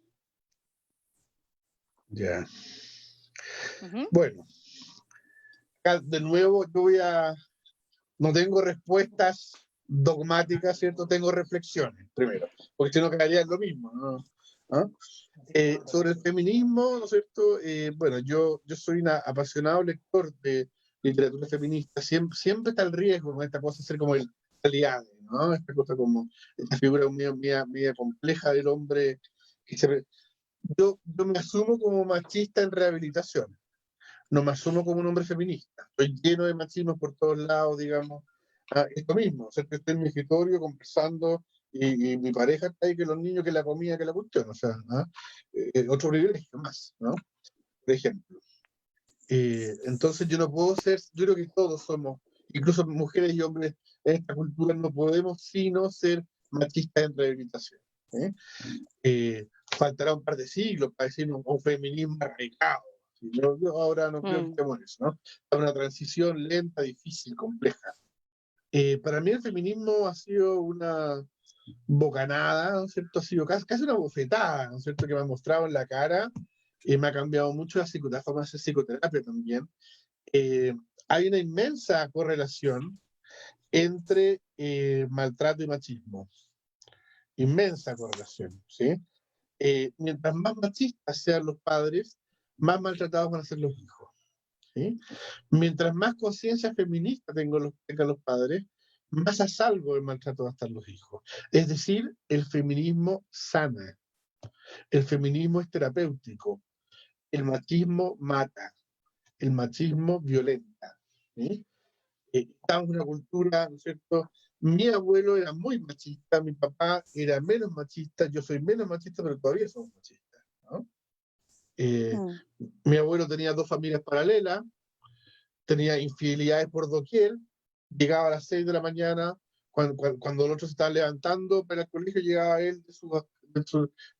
Ya. Bueno, de nuevo no tengo respuestas dogmáticas, ¿cierto? Tengo reflexiones, primero, porque si no quedaría en lo mismo, ¿no? Sobre el feminismo, ¿no es cierto? Bueno, yo soy un apasionado lector de literatura feminista, siempre está el riesgo con esta cosa de ser como el aliado, ¿no? Esta cosa como, esta figura media compleja del hombre que yo me asumo como machista en rehabilitación, no me asumo como un hombre feminista, estoy lleno de machismo por todos lados, digamos, esto mismo, o sea, que estoy en mi escritorio conversando y mi pareja está ahí, que los niños, que la comida, que la cuestión, o sea, otro privilegio más, ¿no? Por ejemplo. Entonces yo no puedo ser, yo creo que todos somos, incluso mujeres y hombres en esta cultura, no podemos sino ser machistas en rehabilitación. faltará un par de siglos para decir un feminismo arraigado. Yo ahora no creo que estemos en eso, ¿no? Es una transición lenta, difícil, compleja. Para mí el feminismo ha sido una bocanada, ¿no es cierto? Ha sido casi una bofetada, ¿no es cierto? Que me ha mostrado en la cara y me ha cambiado mucho la forma de hacer psicoterapia también. Hay una inmensa correlación entre maltrato y machismo. Inmensa correlación, ¿sí? Mientras más machistas sean los padres, más maltratados van a ser los hijos, ¿sí? Mientras más conciencia feminista tengan los padres, más a salvo del maltrato van a estar los hijos. Es decir, el feminismo sana, el feminismo es terapéutico, el machismo mata, el machismo violenta, ¿sí? Estamos en una cultura, ¿no es cierto? Mi abuelo era muy machista, mi papá era menos machista, yo soy menos machista, pero todavía somos machistas, ¿no? Mi abuelo tenía 2 familias paralelas, tenía infidelidades por doquier, llegaba a las 6 de la mañana, cuando el otro se estaba levantando para el colegio, llegaba él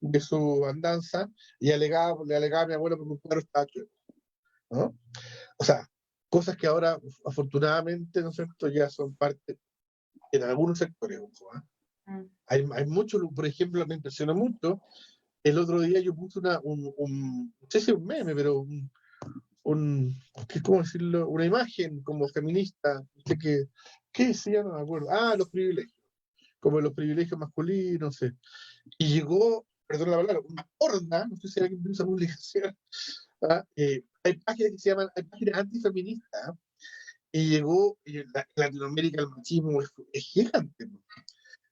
de su andanza y le alegaba a mi abuelo porque un cuadro estaba chueco, ¿no? O sea, cosas que ahora, afortunadamente, ¿no es cierto?, ya son parte en algunos sectores, ojo, ¿eh? Hay mucho, por ejemplo, me impresiona mucho. El otro día yo puse no sé si es un meme, pero ¿cómo decirlo? Una imagen como feminista, ¿qué decía? No me acuerdo. Los privilegios, como los privilegios masculinos, no sé. Y llegó, perdón la palabra, una horda, no sé si alguien vio esa publicación, hay páginas que se llaman, hay páginas antifeministas, y llegó, y en Latinoamérica el machismo es gigante,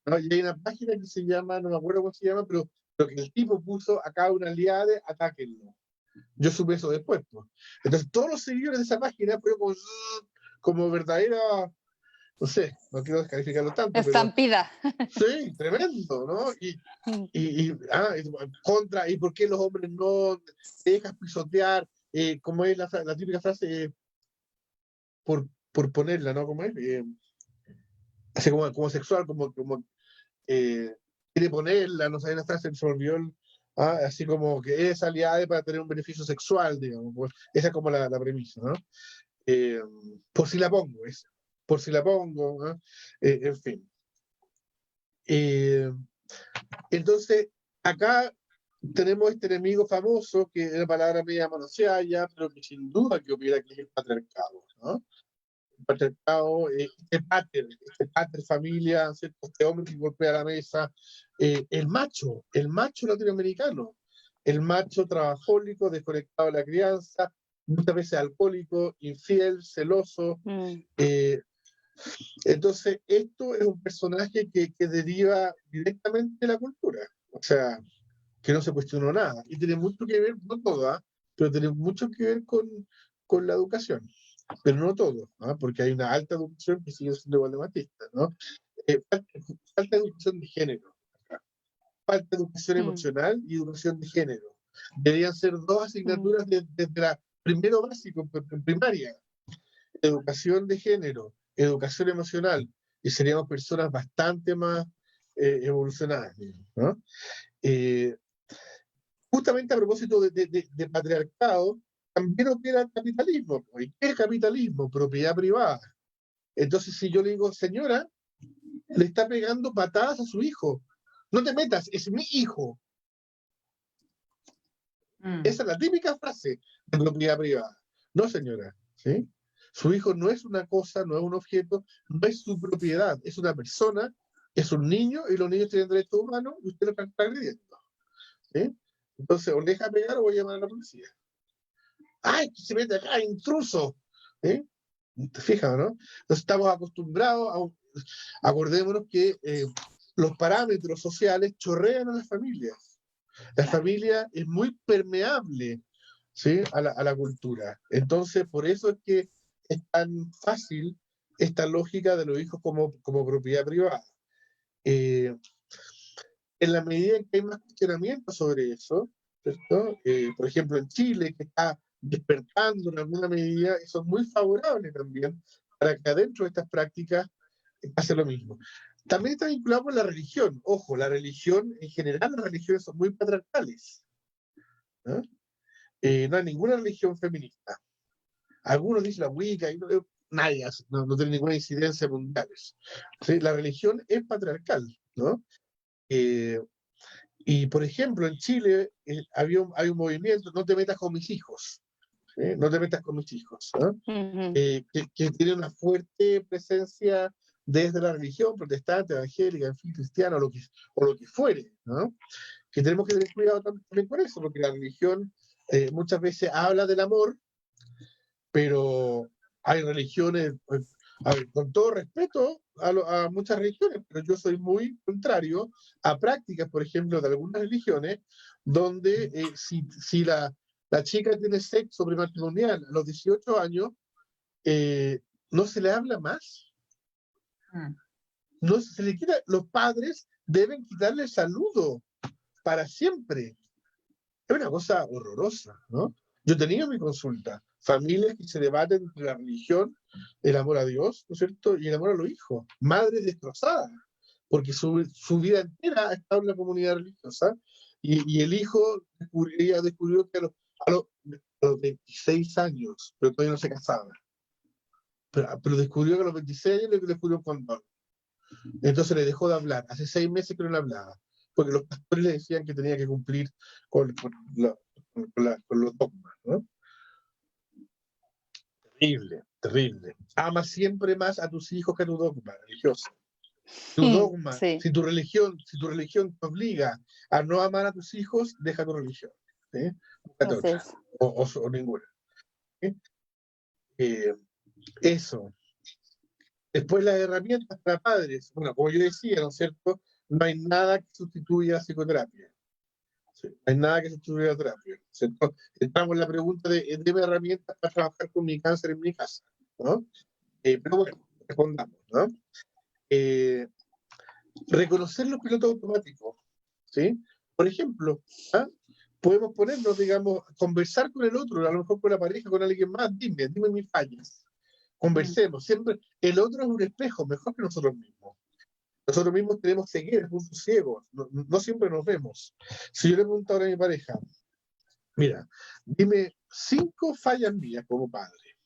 ¿no? Y hay una página que se llama, no me acuerdo cómo se llama, pero que el tipo puso acá una aliada de atáquenlo. Yo supe eso después, pues. Entonces todos los seguidores de esa página fueron como verdadera, no sé, no quiero descalificarlo tanto, estampida. Pero sí, tremendo, ¿no? Contra, ¿y por qué los hombres no te dejas pisotear? Como es la típica frase, por ponerla, ¿no? ¿Cómo es? Así como sexual, como quiere ponerla, no sé, la frase se volvió así como que es aliada para tener un beneficio sexual, digamos. Pues, esa es como la premisa, ¿no? Por si la pongo, por si la pongo, ¿no? En fin. Entonces, acá tenemos este enemigo famoso, que es la palabra media manoseada ya, pero que sin duda que opera que es el patriarcado, ¿no? El patriarcado, este pater familia, ¿cierto? Este hombre que golpea la mesa, el macho latinoamericano, el macho trabajólico, desconectado de la crianza, muchas veces alcohólico, infiel, celoso. Entonces, esto es un personaje que deriva directamente de la cultura, o sea, que no se cuestionó nada, y tiene mucho que ver, no todo, pero tiene mucho que ver con la educación, pero no todo, porque hay una alta educación que sigue siendo igual de machista, ¿no? Falta educación de género, falta educación emocional y educación de género. Deberían ser 2 asignaturas desde la primero básico, en primaria. Educación de género, educación emocional, y seríamos personas bastante más evolucionadas, ¿no? Justamente a propósito de patriarcado, también opera el capitalismo. ¿Y qué es el capitalismo? Propiedad privada. Entonces, si yo le digo, señora, le está pegando patadas a su hijo, no te metas, es mi hijo. Esa es la típica frase de propiedad privada. No, señora, ¿sí? Su hijo no es una cosa, no es un objeto, no es su propiedad, es una persona, es un niño, y los niños tienen derechos humanos y usted lo está agrediendo, ¿sí? Entonces, o le deja pegar o voy a llamar a la policía. ¡Ay, que se mete acá, intruso! ¿Sí? ¿Te fijas, no? Entonces estamos acostumbrados acordémonos que los parámetros sociales chorrean a las familias. La familia es muy permeable, ¿sí?, a la cultura. Entonces, por eso es que es tan fácil esta lógica de los hijos como propiedad privada. En la medida en que hay más cuestionamiento sobre eso, ¿cierto? Por ejemplo, en Chile, que está despertando en alguna medida, eso es muy favorable también para que adentro de estas prácticas pase lo mismo. También está vinculado con la religión. Ojo, la religión, en general, las religiones son muy patriarcales, ¿no? No hay ninguna religión feminista. Algunos dicen la Wicca, y nadie no tiene ninguna incidencia mundiales. ¿Sí? La religión es patriarcal, ¿no? Y, por ejemplo, en Chile hay un movimiento, no te metas con mis hijos, ¿sí? No te metas con mis hijos, ¿no? Que tiene una fuerte presencia desde la religión protestante, evangélica, en fin, cristiana, o lo que fuere, ¿no? Que tenemos que tener cuidado también con eso, porque la religión muchas veces habla del amor, pero hay religiones, a ver, con todo respeto a muchas religiones, pero yo soy muy contrario a prácticas, por ejemplo, de algunas religiones, donde si la chica tiene sexo prematrimonial a los 18 años, no se le habla más. No se le quita, los padres deben quitarle el saludo para siempre. Es una cosa horrorosa, ¿no? Yo tenía mi consulta, familias que se debaten entre la religión, el amor a Dios, ¿no es cierto?, y el amor a los hijos, madres destrozadas, porque su vida entera ha estado en la comunidad religiosa, y el hijo descubrió que a los 26 años, pero todavía no se casaba, pero descubrió que a los 26 años le descubrió un condón. Entonces le dejó de hablar, hace 6 meses que no le hablaba, porque los pastores le decían que tenía que cumplir con los dogmas, ¿no? Terrible, terrible. Ama siempre más a tus hijos que a tu dogma religioso. Tu dogma, Sí. si tu religión te obliga a no amar a tus hijos, deja tu religión, ¿sí? Búscate otra, o ninguna, ¿sí? Eso. Después las herramientas para padres. Bueno, como yo decía, ¿no es cierto? No hay nada que sustituya a la psicoterapia. Sí, no hay nada que sustituya a la terapia, ¿cierto? Entramos en la pregunta de herramientas para trabajar con mi cáncer en mi casa, ¿no? Pero bueno, respondamos, ¿no? Reconocer los pilotos automáticos, ¿sí? Por ejemplo, ¿ah? Podemos ponernos, digamos, conversar con el otro, a lo mejor con la pareja, con alguien más, dime mis fallas. Conversemos, siempre. El otro es un espejo, mejor que nosotros mismos. Nosotros mismos tenemos cegueras, puntos ciegos, no siempre nos vemos. Si yo le pregunto ahora a mi pareja, mira, dime 5 fallas mías como padre.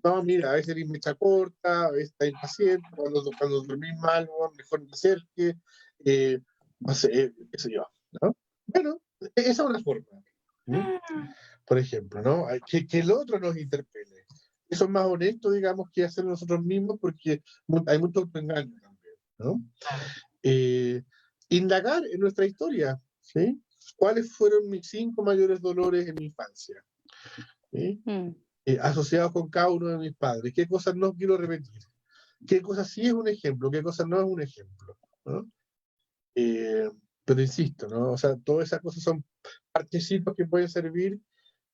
No, mira, a veces eres mecha corta, a veces estás impaciente, cuando dormís mal, mejor no te acerques, no sé, qué sé yo, ¿no? Bueno, esa es una forma, ¿no? Por ejemplo, ¿no? Que el otro nos interpele. Eso es más honesto, digamos, que hacer nosotros mismos, porque hay mucho autoengaño también, ¿no? Indagar en nuestra historia, ¿sí? ¿Cuáles fueron mis 5 mayores dolores en mi infancia? ¿Sí? Asociados con cada uno de mis padres. ¿Qué cosas no quiero repetir? ¿Qué cosas sí es un ejemplo? ¿Qué cosas no es un ejemplo? ¿No? Pero insisto, ¿no? O sea, todas esas cosas son partecitos que pueden servir,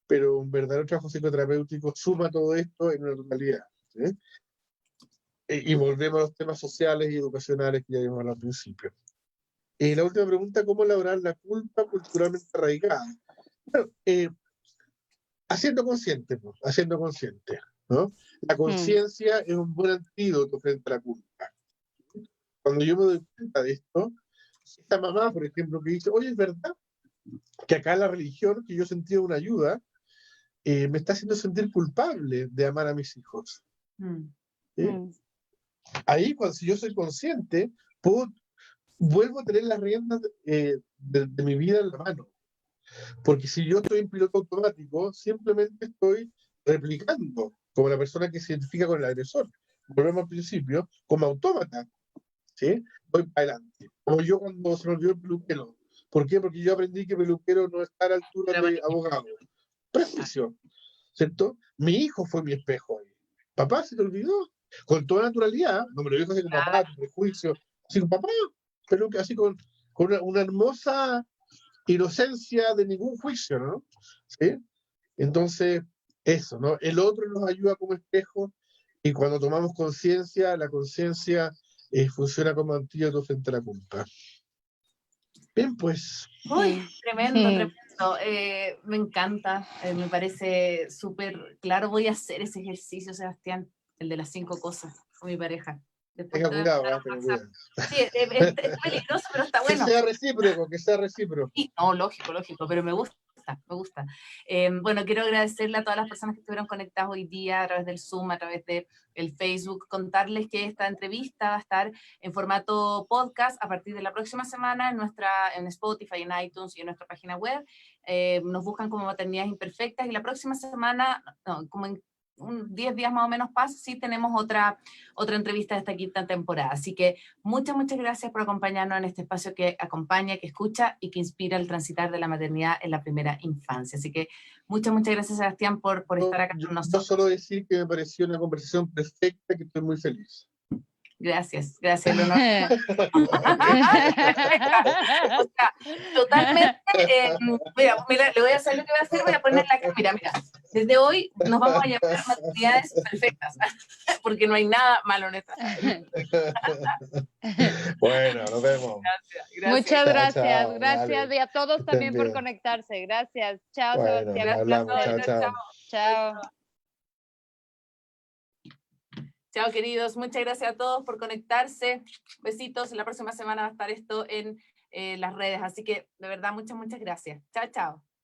pero un verdadero trabajo psicoterapéutico suma todo esto en una totalidad, ¿sí? Y volvemos a los temas sociales y educacionales que ya vimos al principio. La última pregunta, ¿cómo elaborar la culpa culturalmente arraigada? Bueno, haciendo consciente, ¿no? La conciencia es un buen antídoto frente a la culpa. Cuando yo me doy cuenta de esto, esta mamá, por ejemplo, que dice, oye, es verdad que acá la religión, que yo sentía una ayuda, me está haciendo sentir culpable de amar a mis hijos. ¿Sí? Ahí, si yo soy consciente, vuelvo a tener las riendas de mi vida en la mano. Porque si yo estoy en piloto automático, simplemente estoy replicando, como la persona que se identifica con el agresor. Volvemos al principio, como autómata, ¿sí? Voy para adelante. Como yo cuando se me olvidó el peluquero. ¿Por qué? Porque yo aprendí que peluquero no está a la altura de abogado. Prejuicio, ¿cierto? Mi hijo fue mi espejo ahí. Papá, ¿se te olvidó? Con toda naturalidad, no me lo dijo así como papá, tu prejuicio, así como papá, pero así con una hermosa inocencia de ningún juicio, ¿no? ¿Sí? Entonces, eso, ¿no? El otro nos ayuda como espejo, y cuando tomamos conciencia, la conciencia funciona como antídoto frente a la culpa. Bien, pues. Uy, tremendo, tremendo. Me encanta, me parece súper claro. Voy a hacer ese ejercicio, Sebastián, el de las 5 cosas con mi pareja. Después Tenga te voy a cuidado, mandar un tenga WhatsApp. cuidado. Sí, es peligroso, pero está bueno. Que sea recíproco, que sea recíproco. Sí, no, lógico, pero me gusta, me gusta. Bueno, quiero agradecerle a todas las personas que estuvieron conectadas hoy día a través del Zoom, a través del Facebook, contarles que esta entrevista va a estar en formato podcast a partir de la próxima semana en Spotify, en iTunes y en nuestra página web. Nos buscan como Maternidades Imperfectas y la próxima semana, no, como en 10 días más o menos pasa, sí tenemos otra entrevista de esta quinta temporada. Así que muchas gracias por acompañarnos en este espacio que acompaña, que escucha y que inspira el transitar de la maternidad en la primera infancia. Así que muchas gracias, Sebastián, por estar acá con Yo nosotros. solo decir que me pareció una conversación perfecta, que estoy muy feliz. Gracias, el honor. O sea, totalmente, mira, le voy a hacer lo que voy a hacer, voy a poner la cámara, mira, desde hoy nos vamos a llamar maternidades perfectas, porque no hay nada malo en esta. Bueno, nos vemos. Gracias. Muchas gracias, Chao, gracias. vale. Y a todos Estén también por bien. conectarse. Gracias. Chao, Bueno, Sebastián. Un hablamos. placer. Chao, chao. Chao. Chao, queridos. Muchas gracias a todos por conectarse. Besitos. La próxima semana va a estar esto en las redes. Así que, de verdad, muchas gracias. Chao, chao.